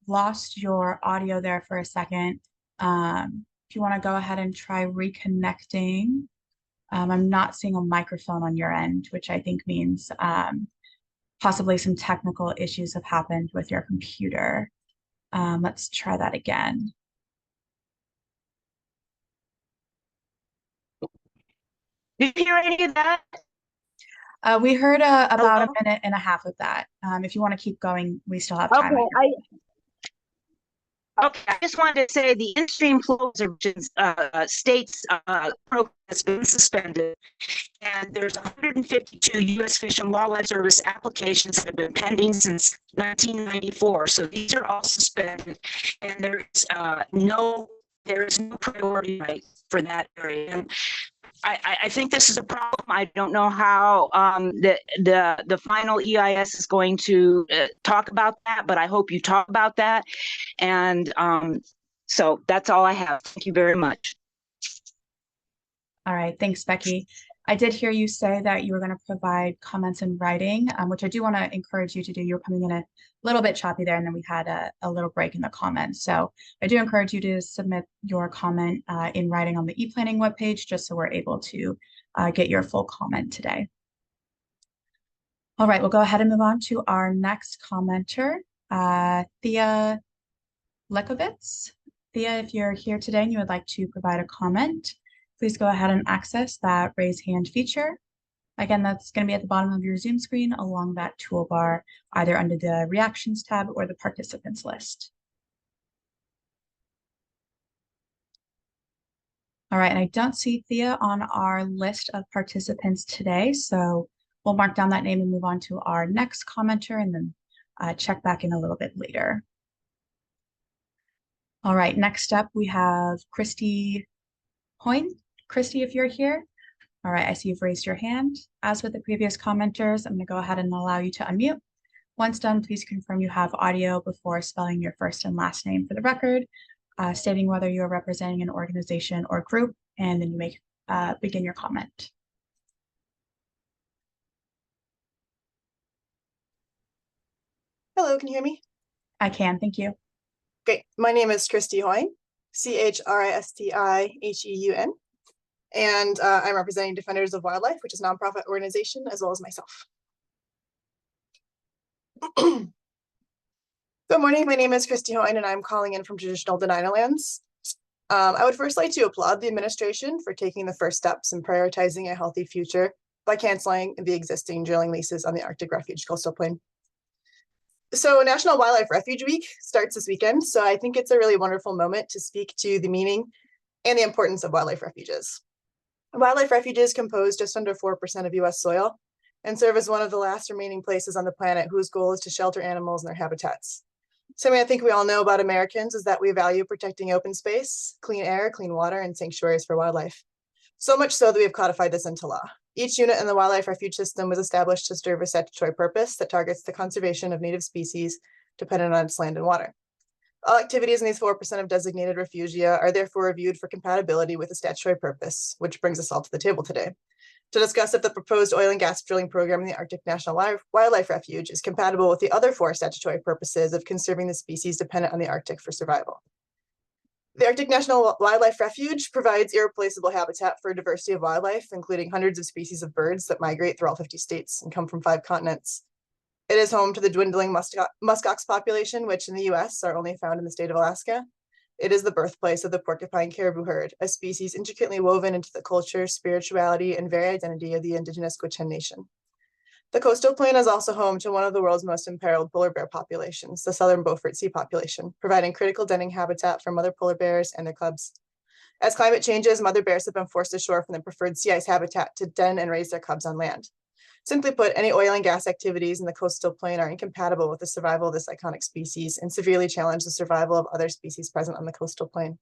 lost your audio there for a second. If you want to go ahead and try reconnecting. I'm not seeing a microphone on your end, which I think means possibly some technical issues have happened with your computer. Let's try that again. Did you hear any of that? We heard about a minute and a half of that. If you want to keep going, we still have time. Okay, I just wanted to say the in-stream flow observations states program has been suspended, and there's 152 U.S. Fish and Wildlife Service applications that have been pending since 1994. So these are all suspended, and there is no priority right for that area. And I think this is a problem. I don't know how the final EIS is going to talk about that, but I hope you talk about that. And so that's all I have. Thank you very much. All right. Thanks, Becky. I did hear you say that you were going to provide comments in writing, which I do want to encourage you to do. You're coming in a little bit choppy there, and then we had a little break in the comments. So I do encourage you to submit your comment in writing on the ePlanning webpage, just so we're able to get your full comment today. All right, we'll go ahead and move on to our next commenter, Thea Lekovitz. Thea, if you're here today and you would like to provide a comment, please go ahead and access that raise hand feature. Again, that's going to be at the bottom of your Zoom screen along that toolbar, either under the reactions tab or the participants list. All right, and I don't see Thea on our list of participants today, so we'll mark down that name and move on to our next commenter and then check back in a little bit later. All right, next up we have Christy Hoyne. Christy, if you're here. All right, I see you've raised your hand. As with the previous commenters, I'm going to go ahead and allow you to unmute. Once done, please confirm you have audio before spelling your first and last name for the record, stating whether you are representing an organization or group, and then you may begin your comment. Hello, can you hear me? I can, thank you. Great. My name is Christy Hoyne, CHRISTIHEUN, and I'm representing Defenders of Wildlife, which is a nonprofit organization, as well as myself. Good morning. My name is Christy Hoyne, and I'm calling in from traditional Dena'ina lands. I would first like to applaud the administration for taking the first steps in prioritizing a healthy future by canceling the existing drilling leases on the Arctic Refuge coastal plain. So National Wildlife Refuge Week starts this weekend, so I think it's a really wonderful moment to speak to the meaning and the importance of wildlife refuges. Wildlife refuges compose just under 4% of US soil and serve as one of the last remaining places on the planet whose goal is to shelter animals in their habitats. Something I think we all know about Americans is that we value protecting open space, clean air, clean water, and sanctuaries for wildlife. So much so that we have codified this into law. Each unit in the wildlife refuge system was established to serve a statutory purpose that targets the conservation of native species dependent on its land and water. All activities in these 4% of designated refugia are therefore reviewed for compatibility with the statutory purpose, which brings us all to the table today to discuss if the proposed oil and gas drilling program in the Arctic National Wildlife Refuge is compatible with the other 4 statutory purposes of conserving the species dependent on the Arctic for survival. The Arctic National Wildlife Refuge provides irreplaceable habitat for a diversity of wildlife, including hundreds of species of birds that migrate through all 50 states and come from 5 continents. It is home to the dwindling muskox population, which in the US are only found in the state of Alaska. It is the birthplace of the porcupine caribou herd, a species intricately woven into the culture, spirituality, and very identity of the indigenous Gwich'in Nation. The coastal plain is also home to one of the world's most imperiled polar bear populations, the southern Beaufort Sea population, providing critical denning habitat for mother polar bears and their cubs. As climate changes, mother bears have been forced ashore from their preferred sea ice habitat to den and raise their cubs on land. Simply put, any oil and gas activities in the coastal plain are incompatible with the survival of this iconic species and severely challenge the survival of other species present on the coastal plain.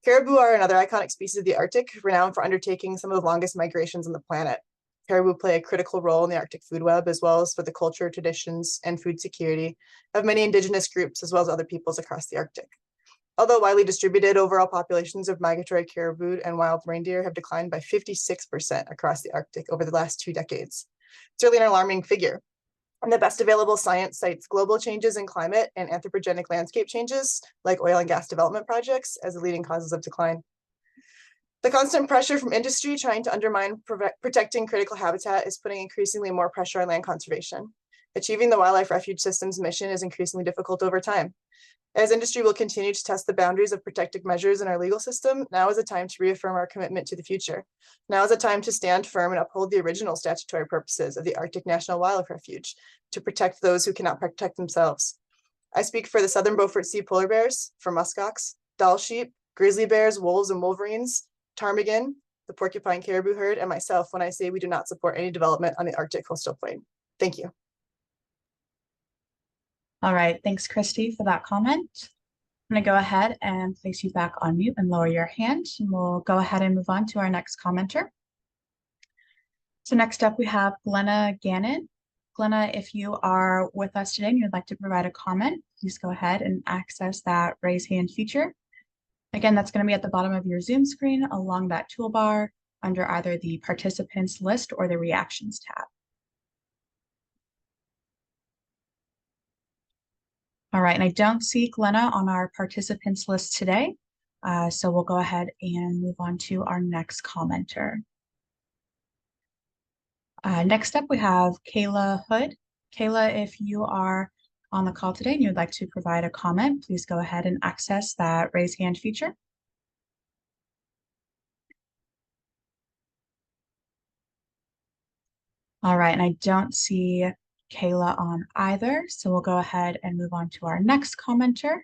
Caribou are another iconic species of the Arctic, renowned for undertaking some of the longest migrations on the planet. Caribou play a critical role in the Arctic food web, as well as for the culture, traditions, and food security of many indigenous groups, as well as other peoples across the Arctic. Although widely distributed, overall populations of migratory caribou and wild reindeer have declined by 56% across the Arctic over the last 2 decades. It's really an alarming figure. And the best available science cites global changes in climate and anthropogenic landscape changes, like oil and gas development projects, as the leading causes of decline. The constant pressure from industry trying to undermine protecting critical habitat is putting increasingly more pressure on land conservation. Achieving the wildlife refuge system's mission is increasingly difficult over time. As industry will continue to test the boundaries of protective measures in our legal system, now is a time to reaffirm our commitment to the future. Now is a time to stand firm and uphold the original statutory purposes of the Arctic National Wildlife Refuge, to protect those who cannot protect themselves. I speak for the southern Beaufort Sea polar bears, for muskox, Dall sheep, grizzly bears, wolves, and wolverines, ptarmigan, the porcupine caribou herd, and myself when I say we do not support any development on the Arctic coastal plain. Thank you. All right, thanks, Christy, for that comment. I'm going to go ahead and place you back on mute and lower your hand, and we'll go ahead and move on to our next commenter. So next up, we have Glenna Gannon. Glenna, if you are with us today and you'd like to provide a comment, please go ahead and access that raise hand feature. Again, that's going to be at the bottom of your Zoom screen along that toolbar under either the participants list or the reactions tab. All right, and I don't see Glenna on our participants list today, so we'll go ahead and move on to our next commenter. Next up, we have Kayla Hood. Kayla, if you are on the call today and you'd like to provide a comment, please go ahead and access that raise hand feature. All right, and I don't see Kayla on either, so we'll go ahead and move on to our next commenter,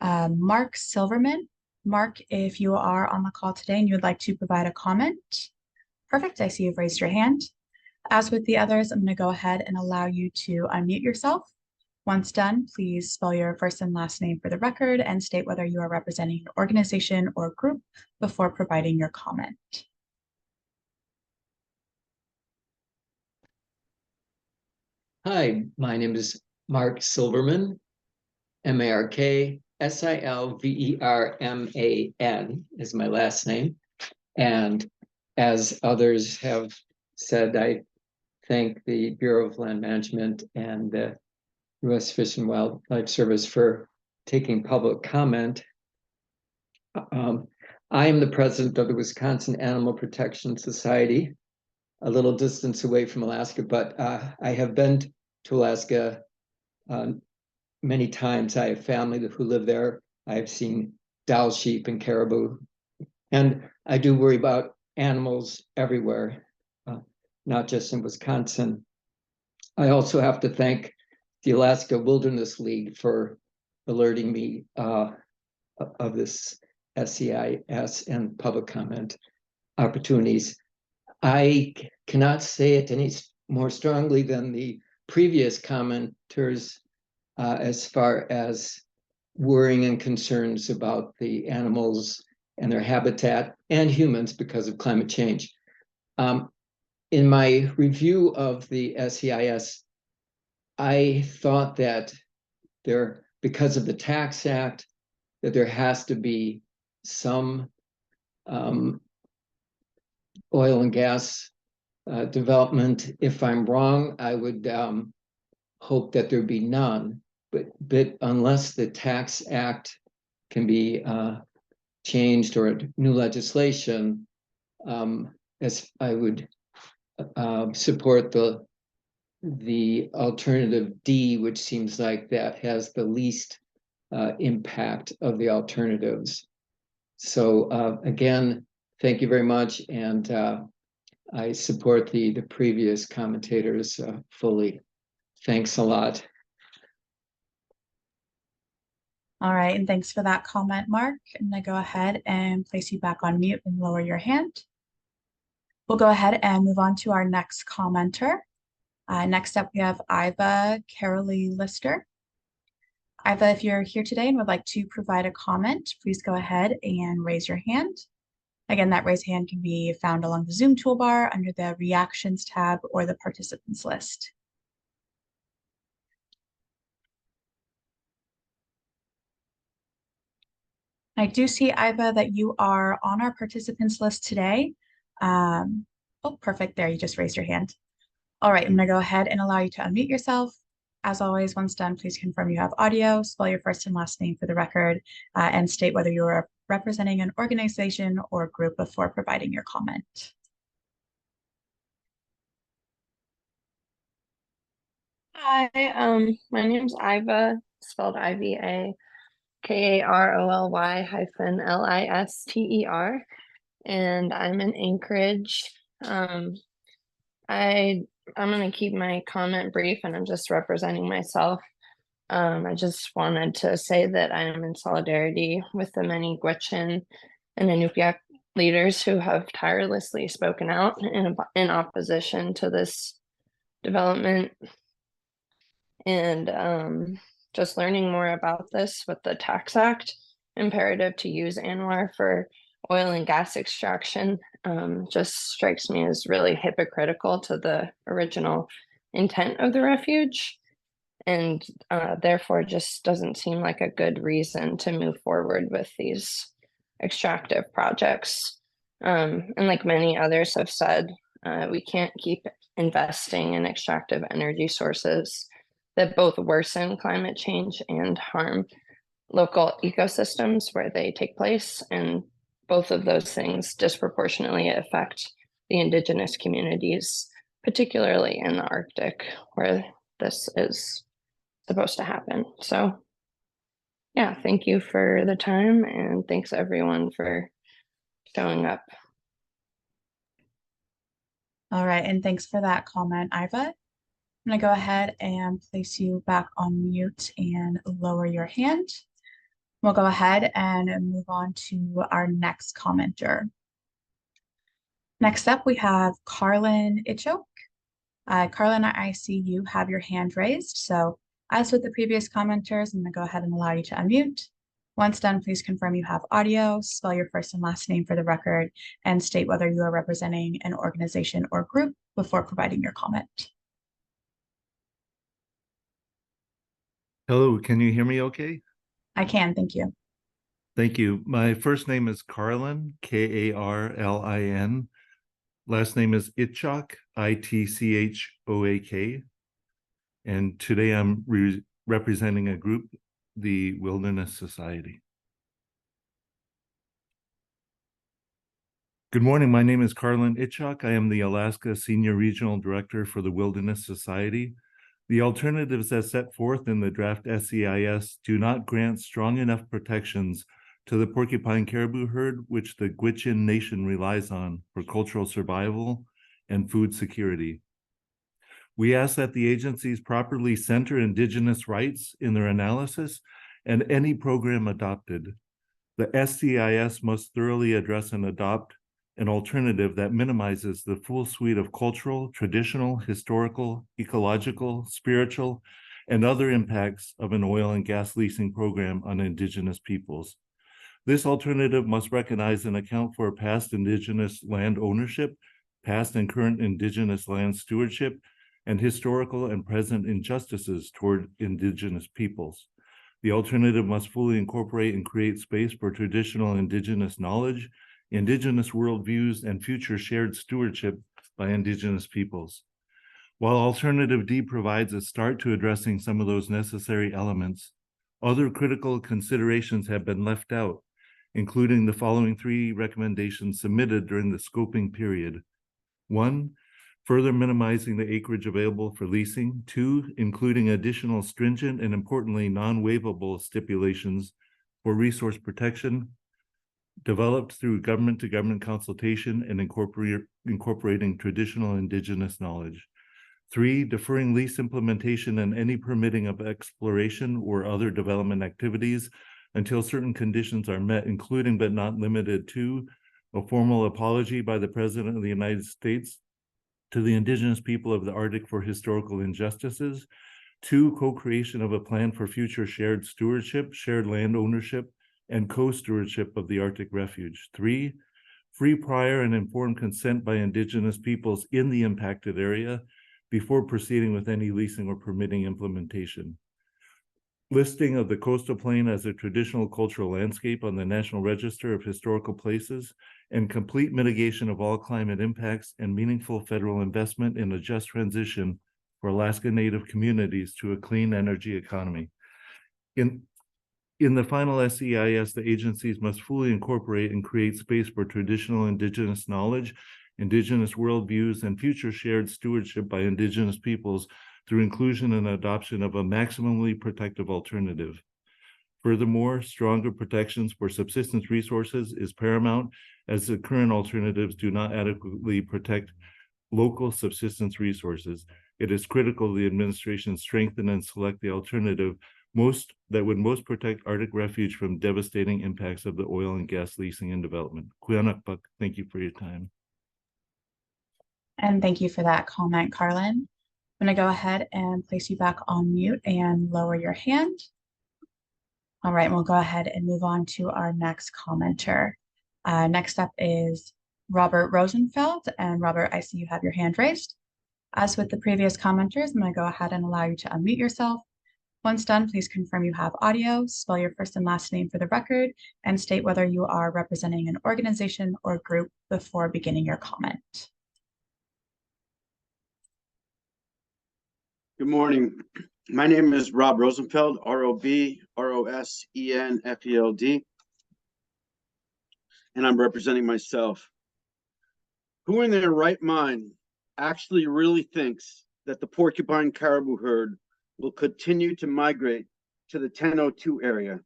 Mark Silverman. Mark, if you are on the call today and you'd like to provide a comment, perfect, I see you've raised your hand. As with the others, I'm going to go ahead and allow you to unmute yourself. Once done, please spell your first and last name for the record and state whether you are representing an organization or group before providing your comment. Hi, my name is Mark Silverman, MarkSilverman is my last name. And as others have said, I thank the Bureau of Land Management and the U.S. Fish and Wildlife Service for taking public comment. I am the president of the Wisconsin Animal Protection Society, a little distance away from Alaska, but I have been to Alaska many times. I have family who live there. I've seen Dall sheep and caribou, and I do worry about animals everywhere, not just in Wisconsin. I also have to thank the Alaska Wilderness League for alerting me of this SEIS and public comment opportunities. I cannot say it any more strongly than the previous commenters as far as worrying and concerns about the animals and their habitat and humans because of climate change. In my review of the SEIS, I thought that because of the Tax Act, that there has to be some oil and gas development. If I'm wrong, I would hope that there be none. But unless the Tax Act can be changed or new legislation, as I would support the alternative D, which seems like that has the least impact of the alternatives. So again, thank you very much, and I support the previous commentators fully. Thanks a lot. All right, and thanks for that comment, Mark. I'm gonna go ahead and place you back on mute and lower your hand. We'll go ahead and move on to our next commenter. Next up, we have Iva Carolee Lister. Iva, if you're here today and would like to provide a comment, please go ahead and raise your hand. Again, that raise hand can be found along the Zoom toolbar under the Reactions tab or the Participants list. I do see, Iva, that you are on our participants list today. Oh, perfect. There, you just raised your hand. All right, I'm going to go ahead and allow you to unmute yourself. As always, once done, please confirm you have audio, spell your first and last name for the record, and state whether you are representing an organization or group before providing your comment. Hi, my name's Iva, spelled IVA, KAROLY-LISTER, and I'm in Anchorage. I'm going to keep my comment brief, and I'm just representing myself. I just wanted to say that I am in solidarity with the many Gwich'in and Inupiaq leaders who have tirelessly spoken out in opposition to this development. And just learning more about this with the Tax Act, imperative to use ANWR for oil and gas extraction, just strikes me as really hypocritical to the original intent of the refuge, and therefore just doesn't seem like a good reason to move forward with these extractive projects. And like many others have said, we can't keep investing in extractive energy sources that both worsen climate change and harm local ecosystems where they take place. And both of those things disproportionately affect the indigenous communities, particularly in the Arctic, where this is supposed to happen. So yeah, thank you for the time, and thanks everyone for showing up. All right, and thanks for that comment, Iva. I'm going to go ahead and place you back on mute and lower your hand. We'll go ahead and move on to our next commenter. Next up, we have Carlin Ichoke. Carlin, I see you have your hand raised, so As with the previous commenters, I'm going to go ahead and allow you to unmute. Once done, please confirm you have audio, spell your first and last name for the record, and state whether you are representing an organization or group before providing your comment. Hello, can you hear me okay? I can, thank you. Thank you. My first name is Carlin, Karlin. Last name is Itchok, Itchoak. And today I'm representing a group, the Wilderness Society. Good morning, my name is Carlin Itchok. I am the Alaska Senior Regional Director for the Wilderness Society. The alternatives as set forth in the draft SEIS do not grant strong enough protections to the porcupine caribou herd, which the Gwich'in Nation relies on for cultural survival and food security. We ask that the agencies properly center Indigenous rights in their analysis and any program adopted. The SEIS must thoroughly address and adopt an alternative that minimizes the full suite of cultural, traditional, historical, ecological, spiritual, and other impacts of an oil and gas leasing program on Indigenous peoples. This alternative must recognize and account for past Indigenous land ownership, past and current Indigenous land stewardship, and historical and present injustices toward Indigenous peoples. The alternative must fully incorporate and create space for traditional Indigenous knowledge, Indigenous worldviews, and future shared stewardship by Indigenous peoples. While Alternative D provides a start to addressing some of those necessary elements, other critical considerations have been left out, including the following three recommendations submitted during the scoping period. 1, further minimizing the acreage available for leasing. 2, including additional stringent and importantly non-waivable stipulations for resource protection developed through government-to-government consultation and incorporating traditional Indigenous knowledge. 3, deferring lease implementation and any permitting of exploration or other development activities until certain conditions are met, including but not limited to a formal apology by the President of the United States to the Indigenous people of the Arctic for historical injustices. 2, co-creation of a plan for future shared stewardship, shared land ownership, and co-stewardship of the Arctic Refuge. 3, free, prior, and informed consent by Indigenous peoples in the impacted area before proceeding with any leasing or permitting implementation. Listing of the coastal plain as a traditional cultural landscape on the National Register of Historical Places, and complete mitigation of all climate impacts and meaningful federal investment in a just transition for Alaska Native communities to a clean energy economy. In the final SEIS, the agencies must fully incorporate and create space for traditional Indigenous knowledge, Indigenous worldviews, and future shared stewardship by Indigenous peoples through inclusion and adoption of a maximally protective alternative. Furthermore, stronger protections for subsistence resources is paramount, as the current alternatives do not adequately protect local subsistence resources. It is critical the administration strengthen and select the alternative that would most protect Arctic Refuge from devastating impacts of the oil and gas leasing and development. Kuyanakpak, thank you for your time. And thank you for that comment, Carlin. I'm going to go ahead and place you back on mute and lower your hand. All right, we'll go ahead and move on to our next commenter. Next up is Robert Rosenfeld. And Robert, I see you have your hand raised. As with the previous commenters, I'm going to go ahead and allow you to unmute yourself. Once done, please confirm you have audio, spell your first and last name for the record, and state whether you are representing an organization or group before beginning your comment. Good morning. My name is Rob Rosenfeld, R-O-B-R-O-S-E-N-F-E-L-D, and I'm representing myself. Who in their right mind actually really thinks that the porcupine caribou herd will continue to migrate to the 1002 area,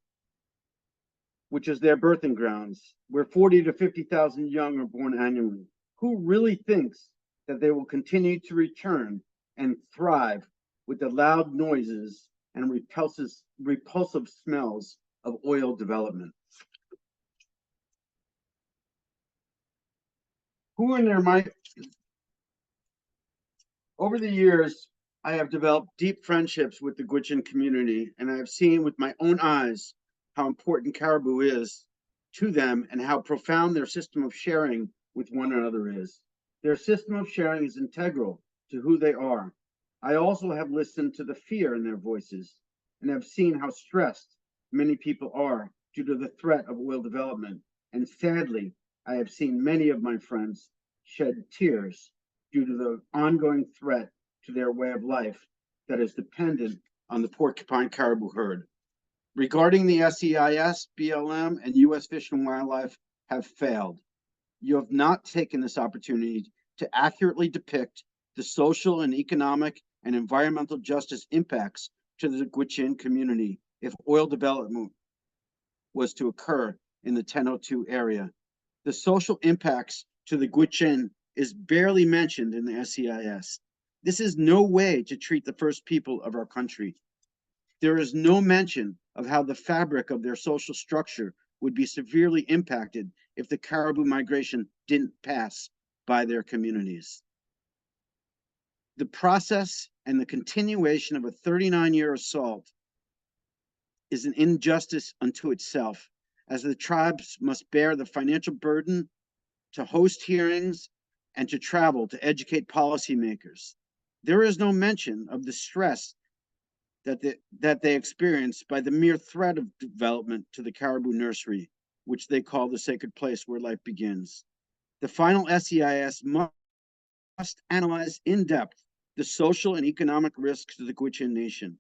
which is their birthing grounds, where 40 to 50,000 young are born annually? Who really thinks that they will continue to return and thrive with the loud noises and repulsive smells of oil development? Who in their mind? Over the years, I have developed deep friendships with the Gwich'in community, and I have seen with my own eyes how important caribou is to them and how profound their system of sharing with one another is. Their system of sharing is integral to who they are. I also have listened to the fear in their voices and have seen how stressed many people are due to the threat of oil development. And sadly, I have seen many of my friends shed tears due to the ongoing threat to their way of life that is dependent on the porcupine caribou herd. Regarding the SEIS, BLM, and U.S. Fish and Wildlife have failed. You have not taken this opportunity to accurately depict the social and economic and environmental justice impacts to the Gwich'in community if oil development was to occur in the 1002 area. The social impacts to the Gwich'in is barely mentioned in the SEIS. This is no way to treat the first people of our country. There is no mention of how the fabric of their social structure would be severely impacted if the caribou migration didn't pass by their communities. The process and the continuation of a 39-year assault is an injustice unto itself, as the tribes must bear the financial burden to host hearings and to travel to educate policymakers. There is no mention of the stress that they experience by the mere threat of development to the caribou nursery, which they call the sacred place where life begins. The final SEIS must analyze in depth the social and economic risks to the Gwich'in Nation.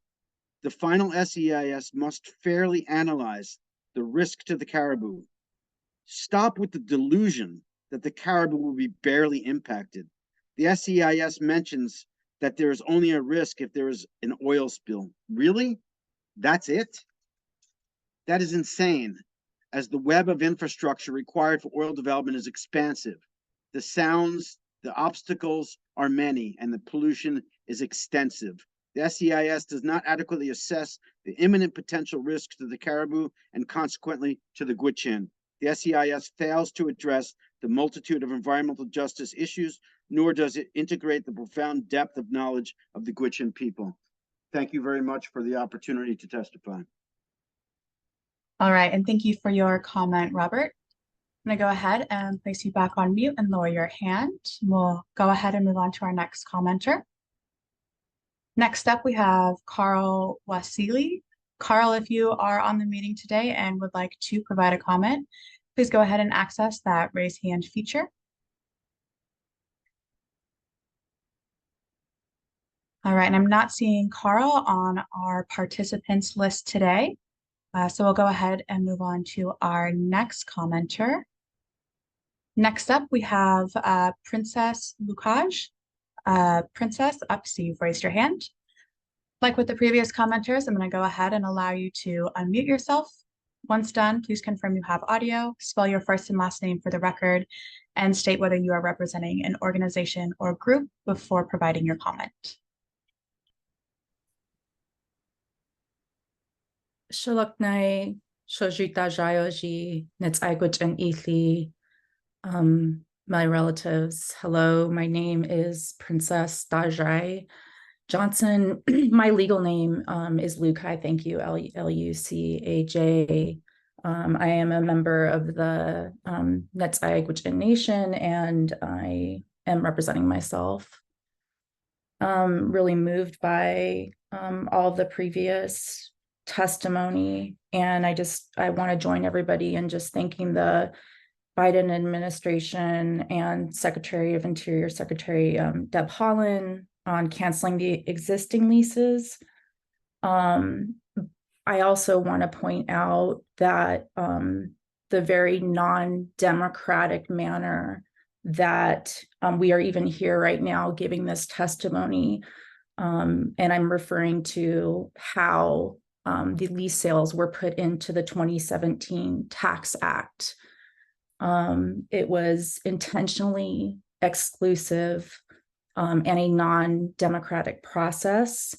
The final SEIS must fairly analyze the risk to the caribou. Stop with the delusion that the caribou will be barely impacted. The SEIS mentions that there is only a risk if there is an oil spill. Really? That's it? That is insane, as the web of infrastructure required for oil development is expansive. The sounds, the obstacles are many, and the pollution is extensive. The SEIS does not adequately assess the imminent potential risks to the caribou and consequently to the Gwich'in. The SEIS fails to address the multitude of environmental justice issues, nor does it integrate the profound depth of knowledge of the Gwich'in people. Thank you very much for the opportunity to testify. All right, and thank you for your comment, Robert. I'm gonna go ahead and place you back on mute and lower your hand. We'll go ahead and move on to our next commenter. Next up, we have Carl Wasili. Carl, if you are on the meeting today and would like to provide a comment, please go ahead and access that raise hand feature. All right, and I'm not seeing Carl on our participants list today. So we'll go ahead and move on to our next commenter. Next up, we have Princess Lukaj. Princess, up, so you've raised your hand. Like with the previous commenters, I'm going to go ahead and allow you to unmute yourself. Once done, please confirm you have audio, spell your first and last name for the record, and state whether you are representing an organization or group before providing your comment. Shalaknai, Shojita Jayoji, Netsaikwich and Ithi. My relatives, hello, my name is Princess Dajai Johnson. My legal name is Lukai, thank you, L-U-C-A-J. I am a member of the Netsaikwich Nation, and I am representing myself. Really moved by all of the previous testimony, and I want to join everybody in just thanking the Biden administration and Secretary of Interior, Secretary Deb Haaland, on canceling the existing leases. I also want to point out that the very non-democratic manner that we are even here right now giving this testimony, and I'm referring to how the lease sales were put into the 2017 Tax Act. It was intentionally exclusive and a non-democratic process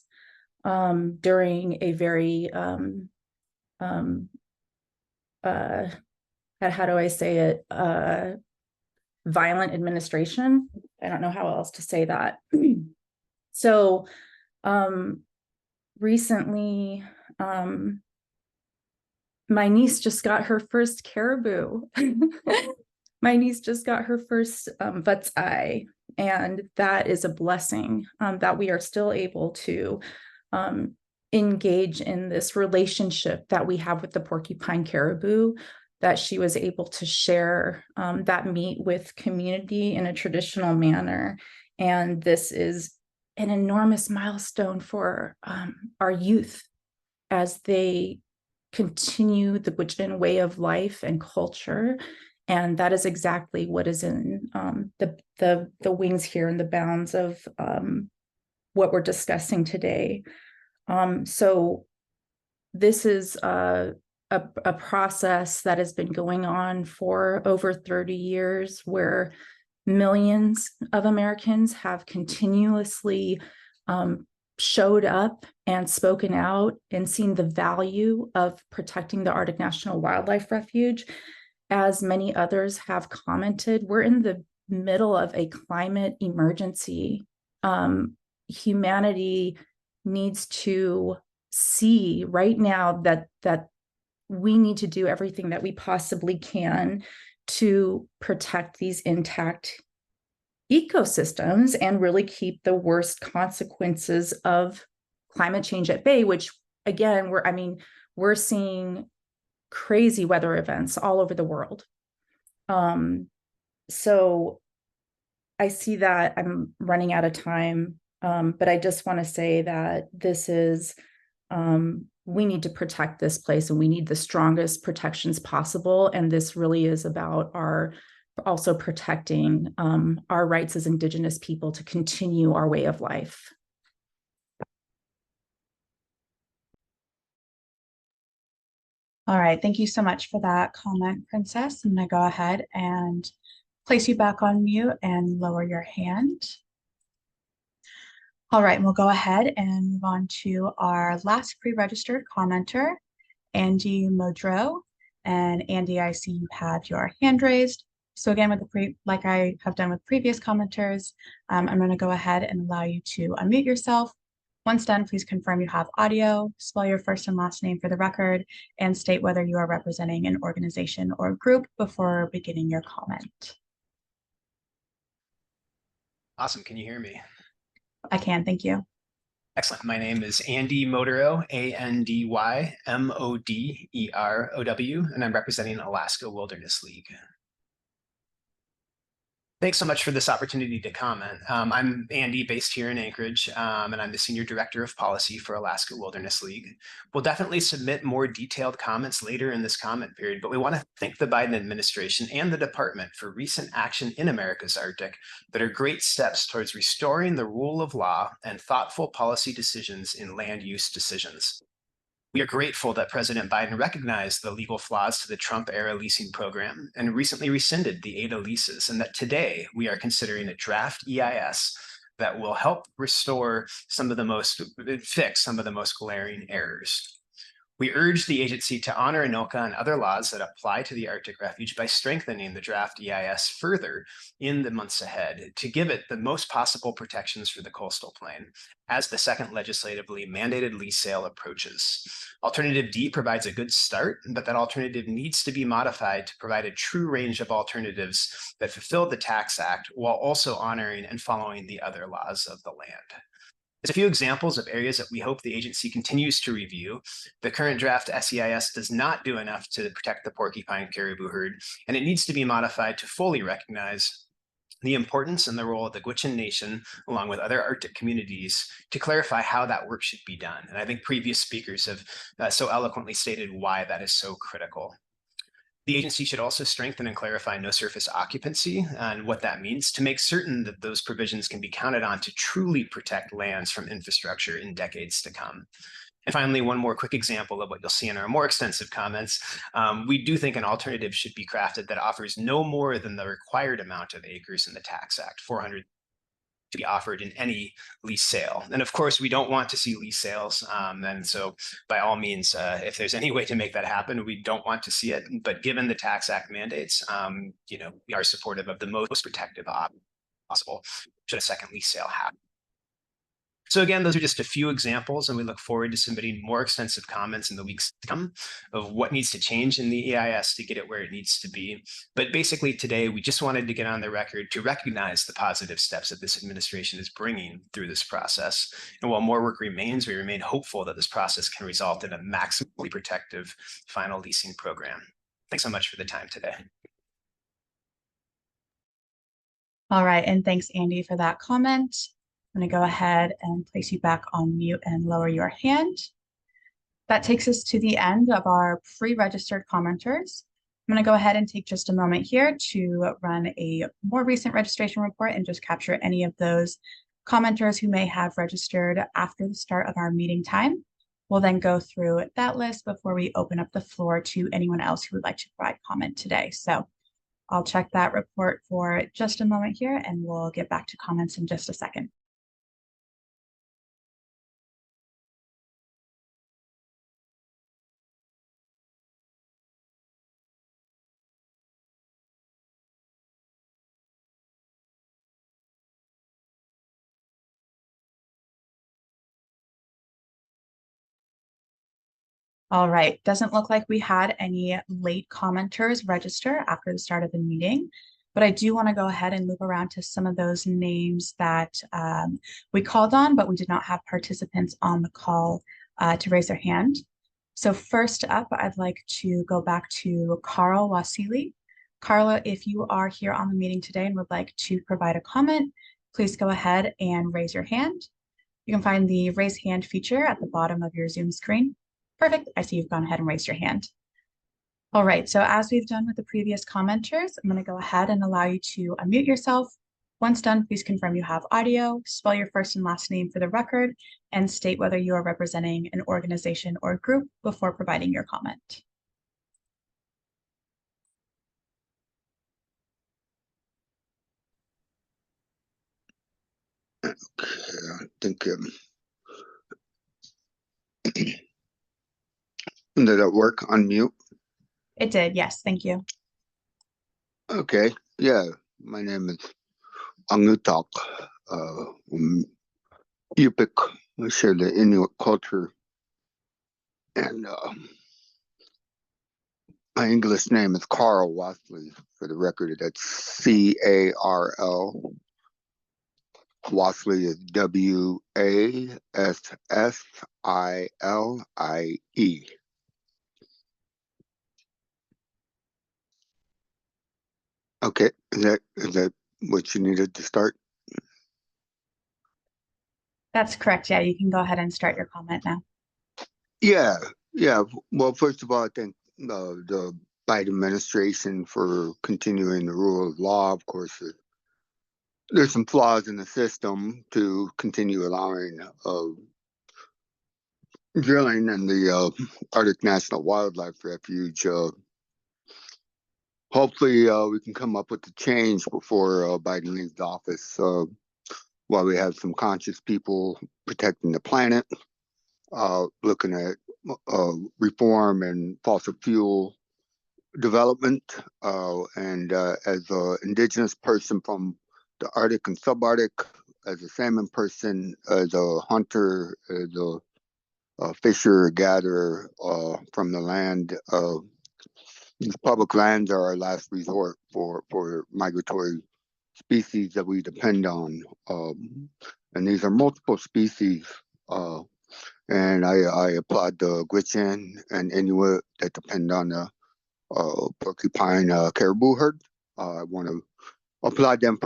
during a very, how do I say it, violent administration. I don't know how else to say that. So Recently, my niece just got her first caribou. My niece just got her first but's eye, and that is a blessing that we are still able to engage in this relationship that we have with the porcupine caribou, that she was able to share that meat with community in a traditional manner. And this is an enormous milestone for our youth as they continue the Gwich'in way of life and culture. And that is exactly what is in the wings here and the bounds of what we're discussing today. So this is a process that has been going on for over 30 years, where millions of Americans have continuously showed up and spoken out and seen the value of protecting the Arctic National Wildlife Refuge. As many others have commented, we're in the middle of a climate emergency. Humanity needs to see right now that we need to do everything that we possibly can to protect these intact ecosystems and really keep the worst consequences of climate change at bay, which again, we're seeing crazy weather events all over the world. So I see that I'm running out of time, but I just want to say that this is, we need to protect this place, and we need the strongest protections possible. And this really is about also protecting our rights as Indigenous people to continue our way of life. All right, thank you so much for that comment, Princess. I'm gonna go ahead and place you back on mute and lower your hand. All right, we'll go ahead and move on to our last pre-registered commenter, Andy Modrow. And Andy, I see you have your hand raised. So again, like I have done with previous commenters, I'm going to go ahead and allow you to unmute yourself. Once done, please confirm you have audio, spell your first and last name for the record, and state whether you are representing an organization or group before beginning your comment. Awesome. Can you hear me? I can, thank you. Excellent. My name is Andy Modrow, ANDY MODEROW, and I'm representing Alaska Wilderness League. Thanks so much for this opportunity to comment. I'm Andy, based here in Anchorage, and I'm the Senior Director of Policy for Alaska Wilderness League. We'll definitely submit more detailed comments later in this comment period, but we want to thank the Biden administration and the department for recent action in America's Arctic that are great steps towards restoring the rule of law and thoughtful policy decisions in land use decisions. We are grateful that President Biden recognized the legal flaws to the Trump-era leasing program and recently rescinded the ADA leases, and that today we are considering a draft EIS that will help fix some of the most glaring errors. We urge the agency to honor ANILCA and other laws that apply to the Arctic Refuge by strengthening the draft EIS further in the months ahead to give it the most possible protections for the coastal plain as the second legislatively mandated lease sale approaches. Alternative D provides a good start, but that alternative needs to be modified to provide a true range of alternatives that fulfill the Tax Act while also honoring and following the other laws of the land. There's a few examples of areas that we hope the agency continues to review. The current draft SEIS does not do enough to protect the porcupine caribou herd, and it needs to be modified to fully recognize the importance and the role of the Gwich'in Nation, along with other Arctic communities, to clarify how that work should be done. And I think previous speakers have so eloquently stated why that is so critical. The agency should also strengthen and clarify no surface occupancy and what that means to make certain that those provisions can be counted on to truly protect lands from infrastructure in decades to come. And finally, one more quick example of what you'll see in our more extensive comments. We do think an alternative should be crafted that offers no more than the required amount of acres in the Tax Act, 400 to be offered in any lease sale. And of course, we don't want to see lease sales. And so by all means, if there's any way to make that happen, we don't want to see it. But given the Tax Act mandates, we are supportive of the most protective option possible should a second lease sale happen. So again, those are just a few examples, and we look forward to submitting more extensive comments in the weeks to come of what needs to change in the EIS to get it where it needs to be. But basically today, we just wanted to get on the record to recognize the positive steps that this administration is bringing through this process. And while more work remains, we remain hopeful that this process can result in a maximally protective final leasing program. Thanks so much for the time today. All right, and thanks, Andy, for that comment. I'm going to go ahead and place you back on mute and lower your hand. That takes us to the end of our pre-registered commenters. I'm going to go ahead and take just a moment here to run a more recent registration report and just capture any of those commenters who may have registered after the start of our meeting time. We'll then go through that list before we open up the floor to anyone else who would like to provide comment today. So I'll check that report for just a moment here, and we'll get back to comments in just a second. All right, doesn't look like we had any late commenters register after the start of the meeting, but I do want to go ahead and loop around to some of those names that we called on, but we did not have participants on the call to raise their hand. So first up, I'd like to go back to Carl Wasili. Carla, if you are here on the meeting today and would like to provide a comment, please go ahead and raise your hand. You can find the raise hand feature at the bottom of your Zoom screen. Perfect. I see you've gone ahead and raised your hand. All right. So as we've done with the previous commenters, I'm going to go ahead and allow you to unmute yourself. Once done, please confirm you have audio, spell your first and last name for the record, and state whether you are representing an organization or group before providing your comment. Okay, I think did it work? Unmute? It did, yes, thank you. Okay, yeah, my name is Angutak. Yupik, I share the Inuit culture, and my English name is Carl Wasley. For the record, that's C-A-R-L. Wasley is W-A-S-S-I-L-I-E. Okay, is that what you needed to start? That's correct. Yeah, you can go ahead and start your comment now. Yeah. Well, first of all, I thank the Biden administration for continuing the rule of law. Of course, there's some flaws in the system to continue allowing drilling in the Arctic National Wildlife Refuge. Hopefully, we can come up with a change before Biden leaves office. While we have some conscious people protecting the planet, looking at reform and fossil fuel development, and as an indigenous person from the Arctic and subarctic, as a salmon person, as a hunter, as a fisher gatherer from the land. These public lands are our last resort for migratory species that we depend on, and these are multiple species. And I applaud the Gwich'in and Inuit that depend on the porcupine caribou herd. I want to applaud them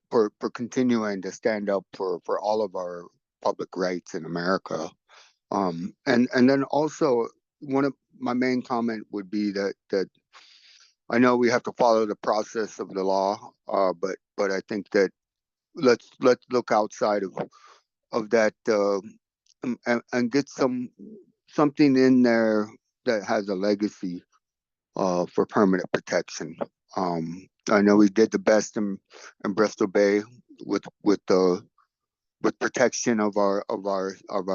for continuing to stand up for all of our public rights in America. And then also one of my main comment would be that I know we have to follow the process of the law, but I think that let's look outside of that and get something in there that has a legacy for permanent protection. I know we did the best in Bristol Bay with protection of our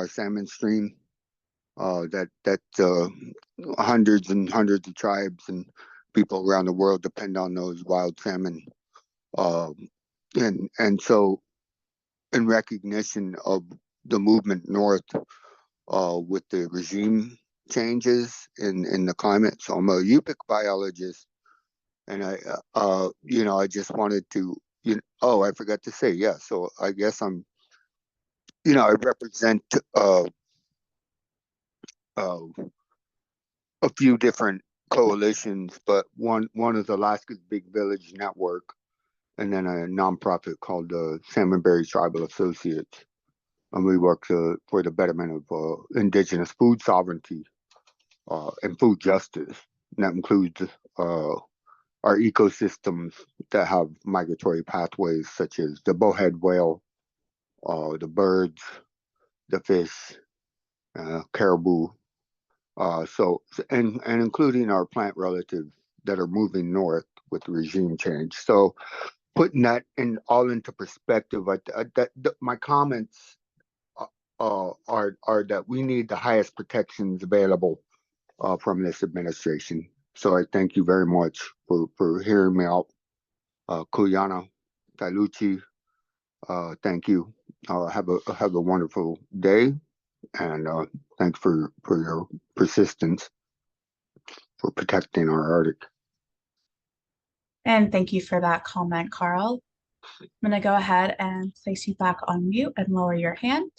salmon stream. That hundreds and hundreds of tribes and people around the world depend on those wild salmon, and so in recognition of the movement north with the regime changes in the climate. So I'm a UPIC biologist, and I just wanted to, I forgot to say, yeah. So I guess I'm, I represent a few different coalitions, but one is Alaska's Big Village Network, and then a nonprofit called the Salmonberry Tribal Associates. And we work for the betterment of indigenous food sovereignty and food justice. And that includes our ecosystems that have migratory pathways, such as the bowhead whale, the birds, the fish, caribou. And including our plant relatives that are moving north with regime change. So putting that all into perspective, my comments are that we need the highest protections available from this administration. So I thank you very much for hearing me out. Kuyana, Tailuchi, thank you. Have a wonderful day, and thanks for your persistence for protecting our Arctic. And thank you for that comment, Carl. I'm going to go ahead and place you back on mute and lower your hand.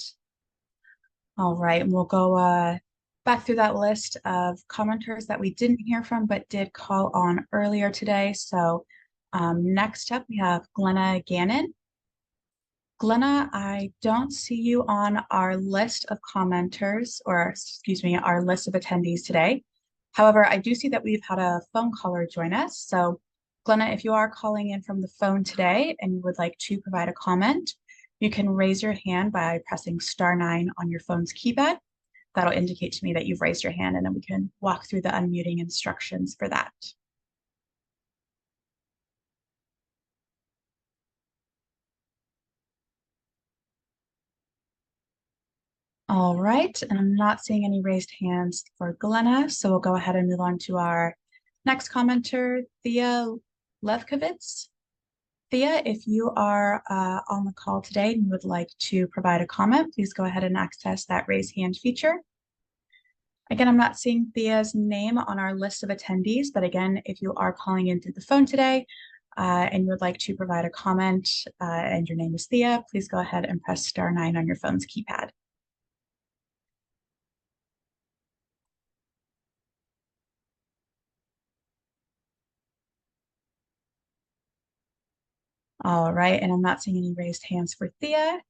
All right, and we'll go back through that list of commenters that we didn't hear from but did call on earlier today. So next up, we have Glenna Gannon. Glenna, I don't see you on our list of commenters, or excuse me, our list of attendees today. However, I do see that we've had a phone caller join us. So Glenna, if you are calling in from the phone today and you would like to provide a comment, you can raise your hand by pressing *9 on your phone's keypad. That'll indicate to me that you've raised your hand, and then we can walk through the unmuting instructions for that. All right, and I'm not seeing any raised hands for Glenna, so we'll go ahead and move on to our next commenter, Thea Levkovitz. Thea, if you are on the call today and would like to provide a comment, please go ahead and access that raise hand feature. Again, I'm not seeing Thea's name on our list of attendees, but again, if you are calling in through the phone today and you would like to provide a comment and your name is Thea, please go ahead and press *9 on your phone's keypad. All right, and I'm not seeing any raised hands for Thea.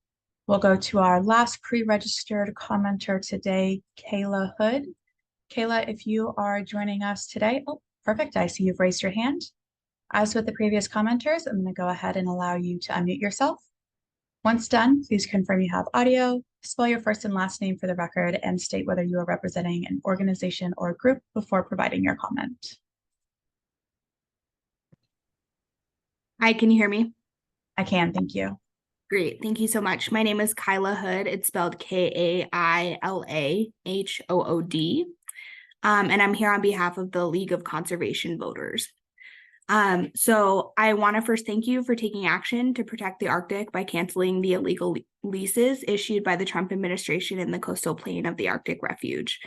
We'll go to our last pre-registered commenter today, Kayla Hood. Kayla, if you are joining us today, oh, perfect, I see you've raised your hand. As with the previous commenters, I'm going to go ahead and allow you to unmute yourself. Once done, please confirm you have audio, spell your first and last name for the record, and state whether you are representing an organization or group before providing your comment. Hi, can you hear me? I can, thank you. Great, thank you so much. My name is Kyla Hood. It's spelled Kailahhood. And I'm here on behalf of the League of Conservation Voters. So I want to first thank you for taking action to protect the Arctic by canceling the illegal leases issued by the Trump administration in the coastal plain of the Arctic Refuge.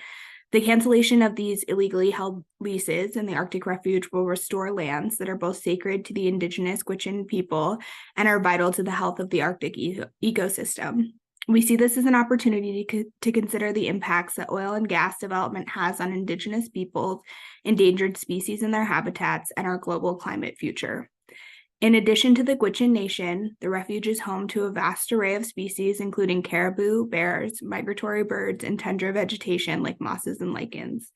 The cancellation of these illegally held leases in the Arctic Refuge will restore lands that are both sacred to the indigenous Gwich'in people and are vital to the health of the Arctic ecosystem. We see this as an opportunity to consider the impacts that oil and gas development has on indigenous peoples, endangered species and their habitats, and our global climate future. In addition to the Gwich'in Nation, the refuge is home to a vast array of species, including caribou, bears, migratory birds, and tundra vegetation like mosses and lichens.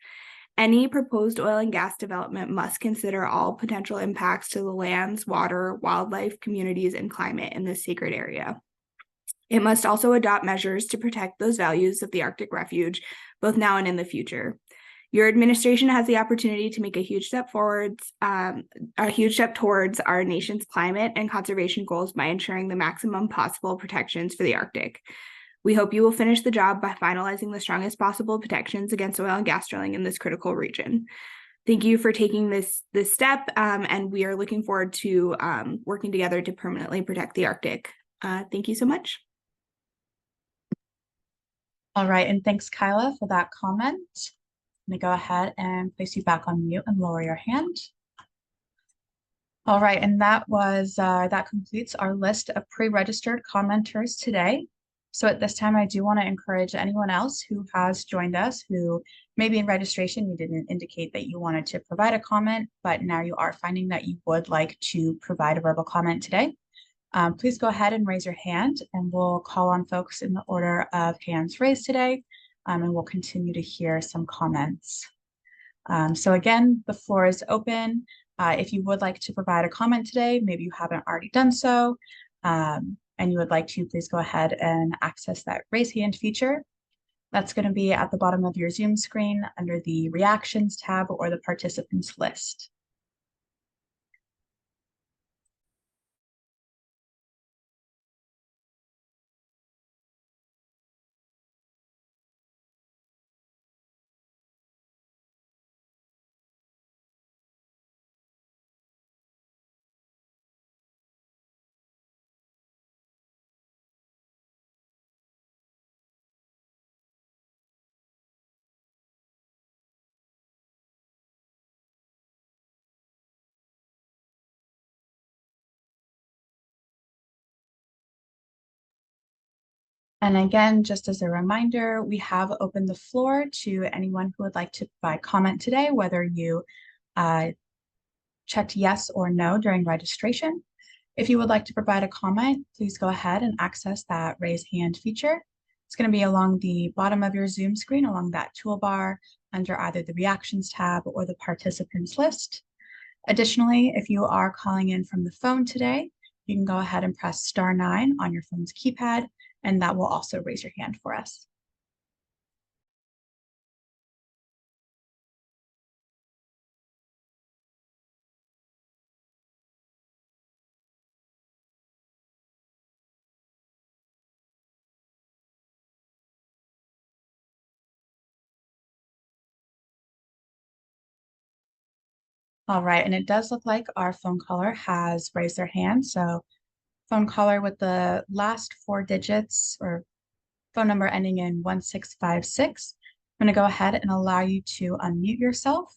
Any proposed oil and gas development must consider all potential impacts to the lands, water, wildlife, communities, and climate in this sacred area. It must also adopt measures to protect those values of the Arctic Refuge, both now and in the future. Your administration has the opportunity to make a huge step towards our nation's climate and conservation goals by ensuring the maximum possible protections for the Arctic. We hope you will finish the job by finalizing the strongest possible protections against oil and gas drilling in this critical region. Thank you for taking this step, and we are looking forward to working together to permanently protect the Arctic. Thank you so much. All right, and thanks, Kyla, for that comment. I'm gonna go ahead and place you back on mute and lower your hand. All right, and that completes our list of pre-registered commenters today. So at this time, I do want to encourage anyone else who has joined us who maybe in registration you didn't indicate that you wanted to provide a comment, but now you are finding that you would like to provide a verbal comment today. Please go ahead and raise your hand and we'll call on folks in the order of hands raised today, and we'll continue to hear some comments. So again, the floor is open. If you would like to provide a comment today, maybe you haven't already done so, and you would like to, please go ahead and access that raise hand feature. That's going to be at the bottom of your Zoom screen under the reactions tab or the participants list. And again, just as a reminder, we have opened the floor to anyone who would like to provide comment today, whether you checked yes or no during registration. If you would like to provide a comment, please go ahead and access that raise hand feature. It's going to be along the bottom of your Zoom screen, along that toolbar under either the reactions tab or the participants list. Additionally, if you are calling in from the phone today, you can go ahead and press *9 on your phone's keypad, and that will also raise your hand for us. All right, and it does look like our phone caller has raised their hand. So phone caller with the last 4 digits or phone number ending in 1656. I'm going to go ahead and allow you to unmute yourself.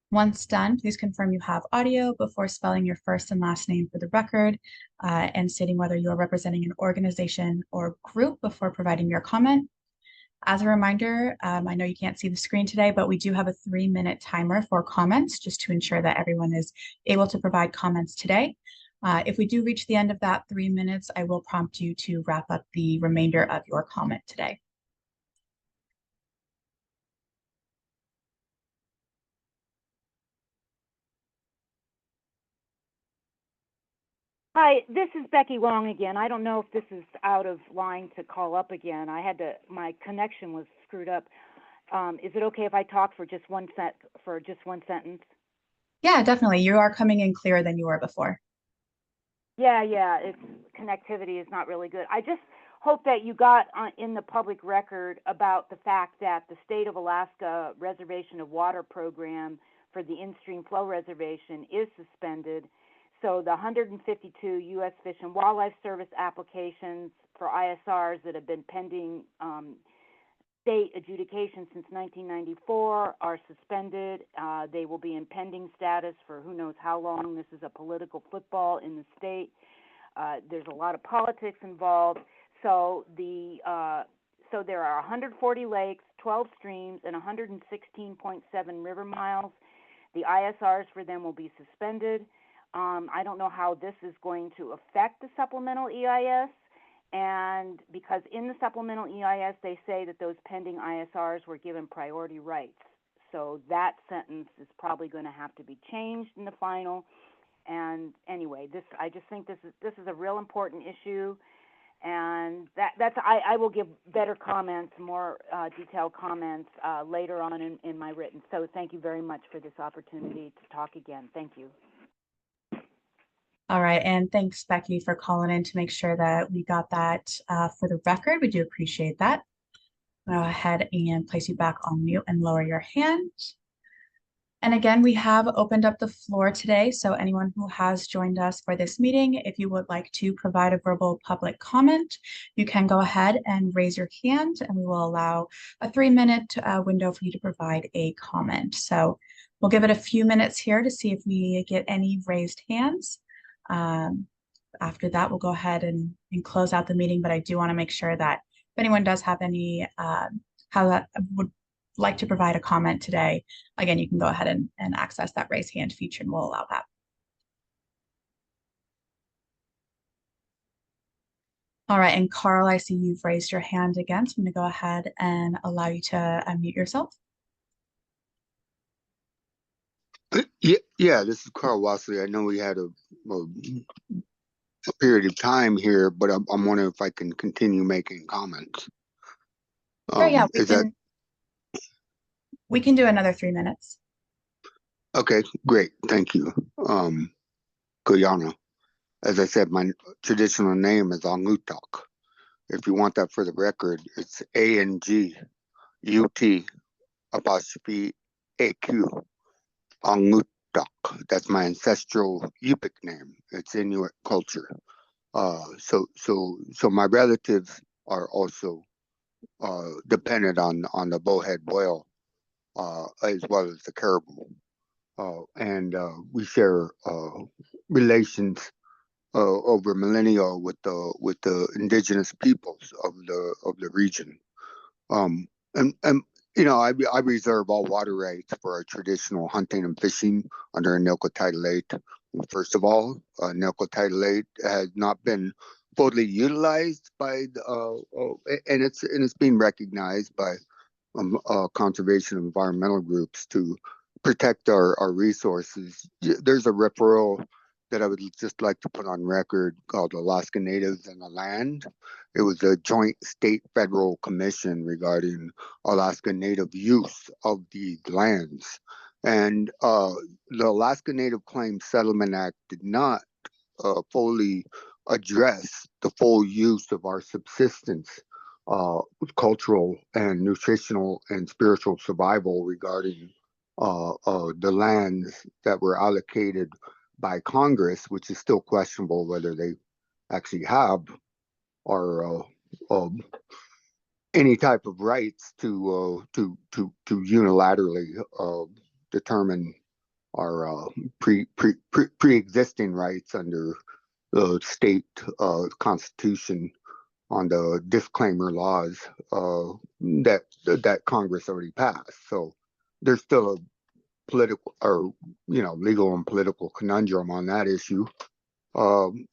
Once done, please confirm you have audio before spelling your first and last name for the record, and stating whether you are representing an organization or group before providing your comment. As a reminder, I know you can't see the screen today, but we do have a 3-minute timer for comments just to ensure that everyone is able to provide comments today. If we do reach the end of that 3 minutes, I will prompt you to wrap up the remainder of your comment today. Hi, this is Becky Wong again. I don't know if this is out of line to call up again. My connection was screwed up. Is it okay if I talk for just one sentence? Yeah, definitely. You are coming in clearer than you were before. Yeah, connectivity is not really good. I just hope that you got in the public record about the fact that the State of Alaska Reservation of Water program for the in-stream flow reservation is suspended. So the 152 U.S. Fish and Wildlife Service applications for ISRs that have been pending state adjudication since 1994 are suspended. They will be in pending status for who knows how long. This is a political football in the state. There's a lot of politics involved. So there are 140 lakes, 12 streams, and 116.7 river miles. The ISRs for them will be suspended. I don't know how this is going to affect the supplemental EIS, and because in the supplemental EIS they say that those pending ISRs were given priority rights. So that sentence is probably going to have to be changed in the final. And anyway, I just think this is a real important issue, and I will give better comments, more detailed comments later on in my written. So thank you very much for this opportunity to talk again. Thank you. All right, and thanks, Becky, for calling in to make sure that we got that for the record. We do appreciate that. Go ahead and place you back on mute and lower your hand. And again, we have opened up the floor today. So anyone who has joined us for this meeting, if you would like to provide a verbal public comment, you can go ahead and raise your hand and we will allow a 3-minute window for you to provide a comment. So we'll give it a few minutes here to see if we get any raised hands. After that, we'll go ahead and close out the meeting, but I do want to make sure that if anyone does have any, would like to provide a comment today, again, you can go ahead and access that raise hand feature and we'll allow that. All right, and Carl, I see you've raised your hand again, so I'm going to go ahead and allow you to unmute yourself. Yeah, this is Carl Wassley. I know we had a period of time here, but I'm wondering if I can continue making comments. Yeah, is that we can do another 3 minutes. okay? Great, thank you. Kuyana. As I said, my traditional name is Angutak. If you want that for the record, it's ANGUT'_AQ. Angutak. That's my ancestral Yupik name. It's Inuit culture. So my relatives are also dependent on the bowhead whale, as well as the caribou, and we share relations over millennia with the indigenous peoples of the region. And you know, I reserve all water rights for our traditional hunting and fishing under Anilka Title 8. First of all, Anilka Title 8 has not been fully utilized by and it's being recognized by conservation and environmental groups to protect our resources. There's a referral that I would just like to put on record called Alaska Natives and the Land. It was a joint state federal commission regarding Alaska Native use of these lands. And the Alaska Native Claims Settlement Act did not fully address the full use of our subsistence, cultural and nutritional and spiritual survival regarding the lands that were allocated by Congress, which is still questionable whether they actually have or any type of rights to unilaterally determine our pre-existing rights under the state constitution on the disclaimer laws that Congress already passed. So there's still a political or legal and political conundrum on that issue.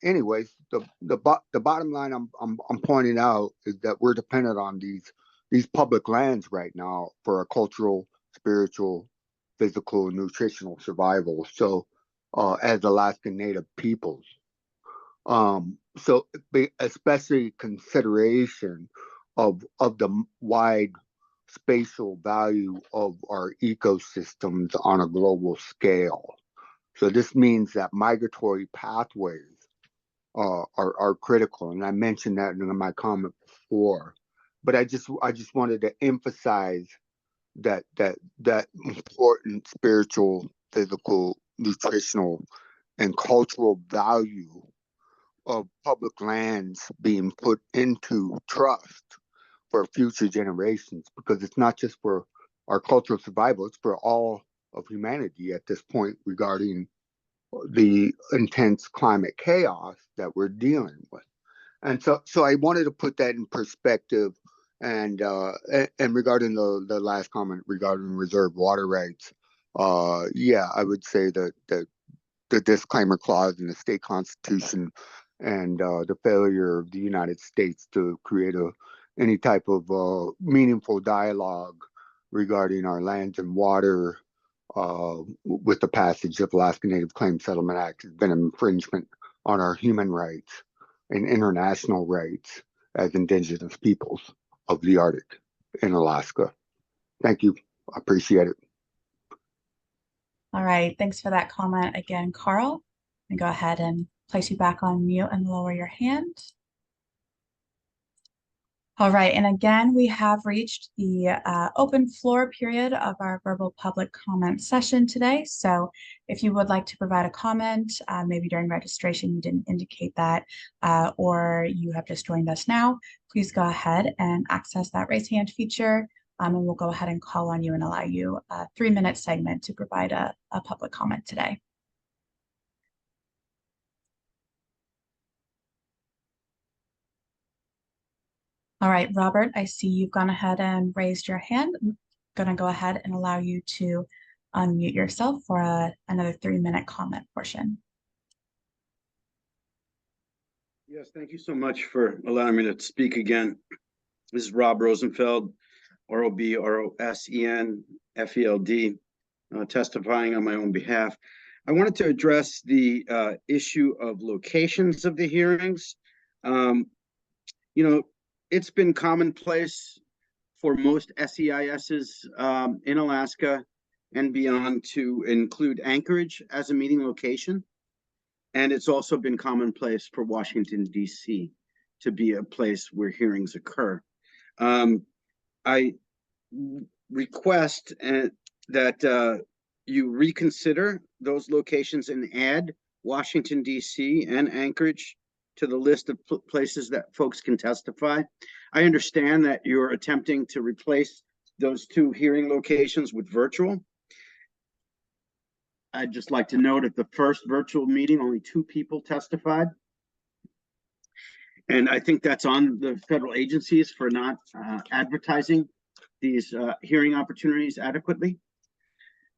Anyways, the bottom line I'm pointing out is that we're dependent on these public lands right now for our cultural, spiritual, physical, and nutritional survival. So as Alaskan Native peoples. So especially consideration of the wide spatial value of our ecosystems on a global scale. So this means that migratory pathways are critical, and I mentioned that in my comment before. But I just wanted to emphasize that important spiritual, physical, nutritional, and cultural value of public lands being put into trust for future generations, because it's not just for our cultural survival, it's for all of humanity at this point regarding the intense climate chaos that we're dealing with. And so I wanted to put that in perspective. And regarding the last comment regarding reserved water rights, yeah, I would say that the disclaimer clause in the state constitution and the failure of the United States to create any type of meaningful dialogue regarding our lands and water with the passage of the Alaska Native Claims Settlement Act has been an infringement on our human rights and international rights as indigenous peoples of the Arctic in Alaska. Thank you. I appreciate it. All right, thanks for that comment again, Carl. And go ahead and place you back on mute and lower your hand. All right, and again, we have reached the open floor period of our verbal public comment session today. So if you would like to provide a comment, maybe during registration you didn't indicate that, or you have just joined us now, please go ahead and access that raise hand feature, and we'll go ahead and call on you and allow you a 3-minute segment to provide a public comment today. All right, Robert, I see you've gone ahead and raised your hand. I'm going to go ahead and allow you to unmute yourself for another 3-minute comment portion. Yes, thank you so much for allowing me to speak again. This is Rob Rosenfeld, ROBROSENFELD, testifying on my own behalf. I wanted to address the issue of locations of the hearings. It's been commonplace for most SEISs in Alaska and beyond to include Anchorage as a meeting location. And it's also been commonplace for Washington, D.C. to be a place where hearings occur. I request that you reconsider those locations and add Washington, D.C. and Anchorage to the list of places that folks can testify. I understand that you're attempting to replace those 2 hearing locations with virtual. I'd just like to note at the first virtual meeting, only 2 people testified. And I think that's on the federal agencies for not advertising these hearing opportunities adequately.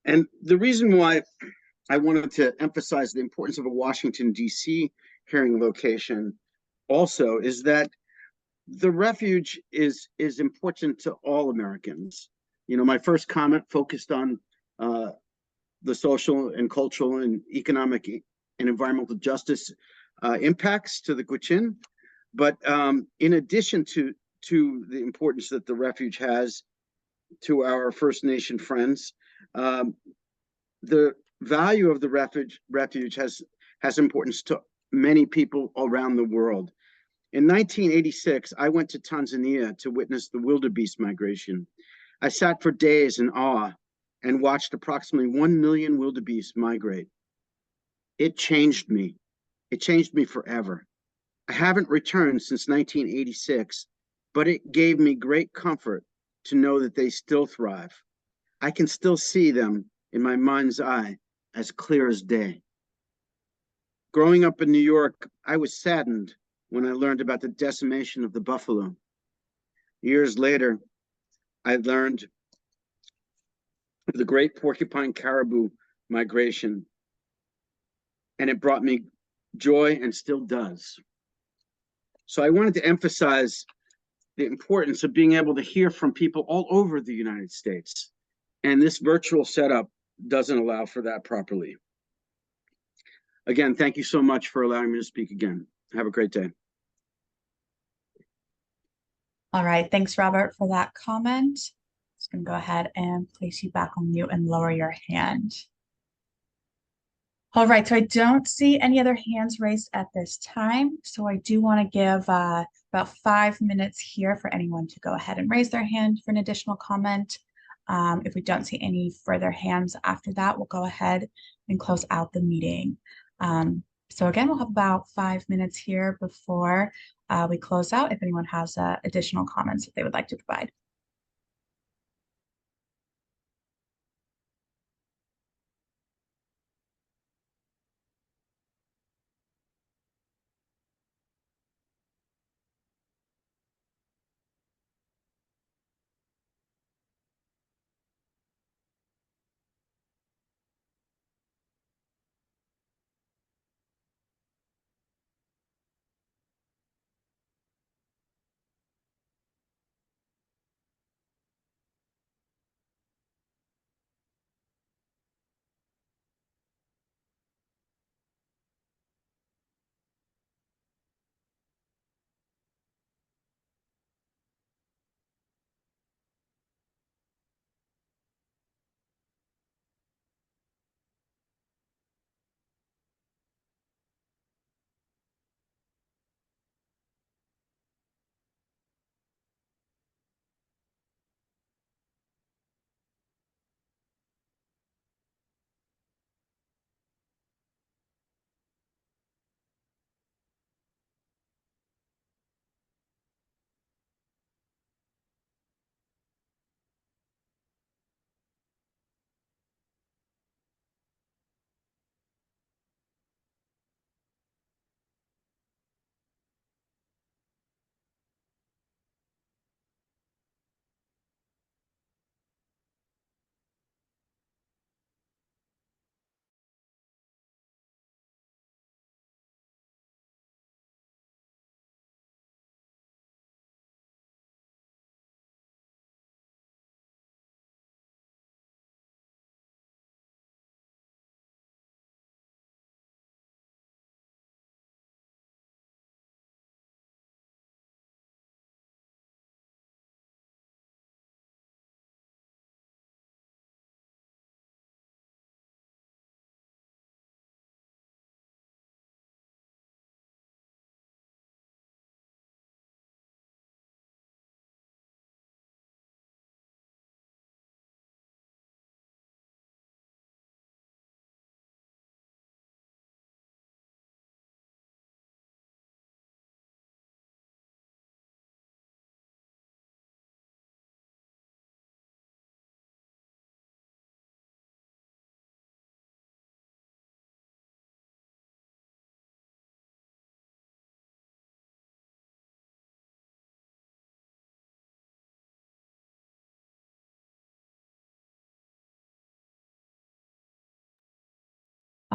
And the reason why I wanted to emphasize the importance of a Washington, D.C. hearing location also is that the refuge is important to all Americans. My first comment focused on the social and cultural and economic and environmental justice impacts to the Gwich'in. But in addition to the importance that the refuge has to our First Nation friends, the value of the refuge has importance to many people around the world. In 1986, I went to Tanzania to witness the wildebeest migration. I sat for days in awe and watched approximately 1 million wildebeest migrate. It changed me. It changed me forever. I haven't returned since 1986, but it gave me great comfort to know that they still thrive. I can still see them in my mind's eye as clear as day. Growing up in New York, I was saddened when I learned about the decimation of the buffalo. Years later, I learned of the great porcupine caribou migration, and it brought me joy and still does. So I wanted to emphasize the importance of being able to hear from people all over the United States. And this virtual setup doesn't allow for that properly. Again, thank you so much for allowing me to speak again. Have a great day. All right, thanks, Robert, for that comment. Just going to go ahead and place you back on mute and lower your hand. All right, so I don't see any other hands raised at this time. So I do want to give about 5 minutes here for anyone to go ahead and raise their hand for an additional comment. If we don't see any further hands after that, we'll go ahead and close out the meeting. So again, we'll have about 5 minutes here before we close out if anyone has additional comments that they would like to provide.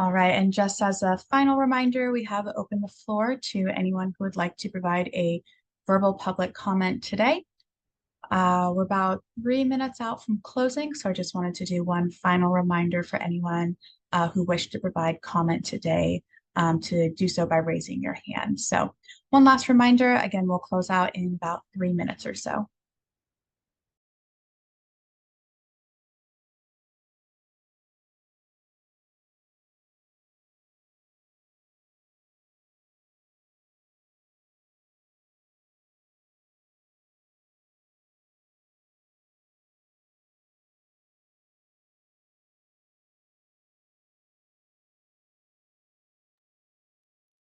All right, and just as a final reminder, we have opened the floor to anyone who would like to provide a verbal public comment today. We're about 3 minutes out from closing, so I just wanted to do one final reminder for anyone who wished to provide comment today to do so by raising your hand. So one last reminder, again, we'll close out in about 3 minutes or so.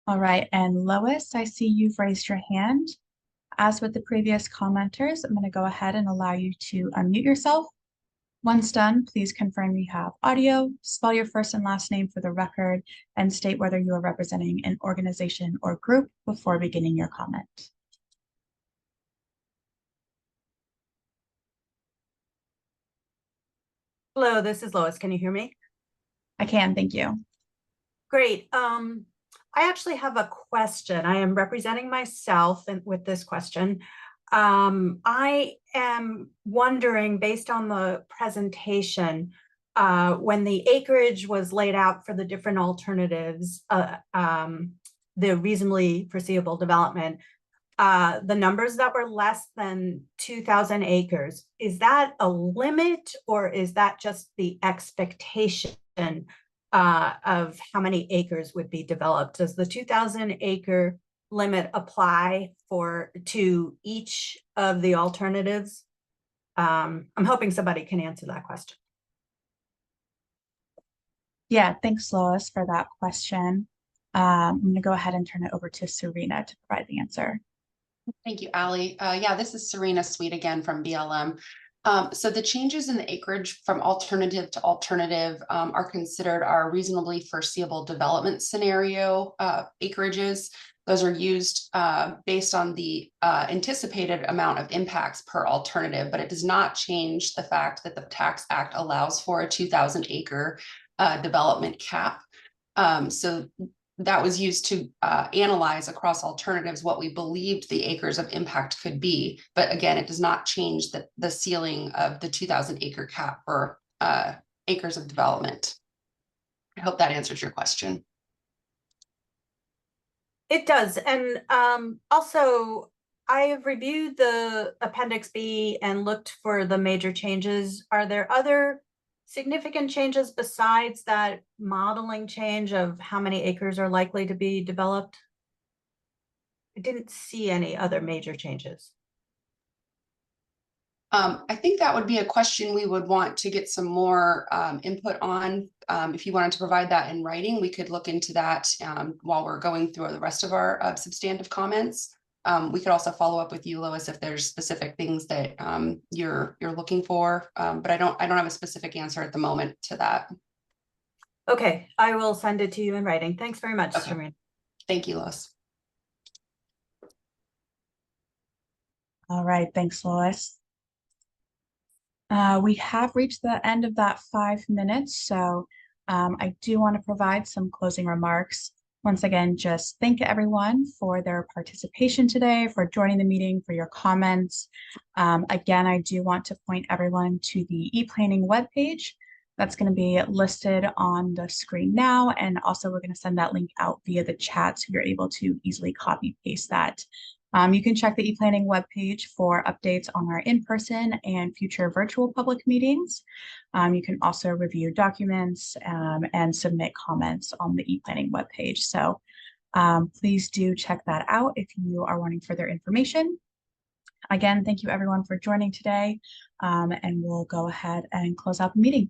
All right, and Lois, I see you've raised your hand. As with the previous commenters, I'm going to go ahead and allow you to unmute yourself. Once done, please confirm you have audio, spell your first and last name for the record, and state whether you are representing an organization or group before beginning your comment. Hello, this is Lois. Can you hear me? I can, thank you. Great. I actually have a question. I am representing myself with this question. I am wondering, based on the presentation, when the acreage was laid out for the different alternatives, the reasonably foreseeable development, the numbers that were less than 2,000 acres, is that a limit or is that just the expectation of how many acres would be developed? Does the 2,000 acre limit apply to each of the alternatives? I'm hoping somebody can answer that question. Yeah, thanks, Lois, for that question. I'm going to go ahead and turn it over to Serena to provide the answer. Thank you, Allie. Yeah, this is Serena Sweet again from BLM. So the changes in the acreage from alternative to alternative are considered our reasonably foreseeable development scenario acreages. Those are used based on the anticipated amount of impacts per alternative, but it does not change the fact that the Tax Act allows for a 2,000 acre development cap. So that was used to analyze across alternatives what we believed the acres of impact could be. But again, it does not change the ceiling of the 2,000 acre cap for acres of development. I hope that answers your question. It does. And also, I have reviewed the Appendix B and looked for the major changes. Are there other significant changes besides that modeling change of how many acres are likely to be developed? I didn't see any other major changes. I think that would be a question we would want to get some more input on. If you wanted to provide that in writing, we could look into that while we're going through the rest of our substantive comments. We could also follow up with you, Lois, if there's specific things that you're looking for, but I don't have a specific answer at the moment to that. Okay, I will send it to you in writing. Thanks very much, Okay. Serena. Thank you, Lois. All right, thanks, Lois. We have reached the end of that 5 minutes, so I do want to provide some closing remarks. Once again, just thank everyone for their participation today, for joining the meeting, for your comments. Again, I do want to point everyone to the ePlanning webpage. That's going to be listed on the screen now, and also we're going to send that link out via the chat so you're able to easily copy paste that. You can check the ePlanning webpage for updates on our in-person and future virtual public meetings. You can also review documents and submit comments on the ePlanning webpage. So please do check that out if you are wanting further information. Again, thank you everyone for joining today, and we'll go ahead and close out the meeting.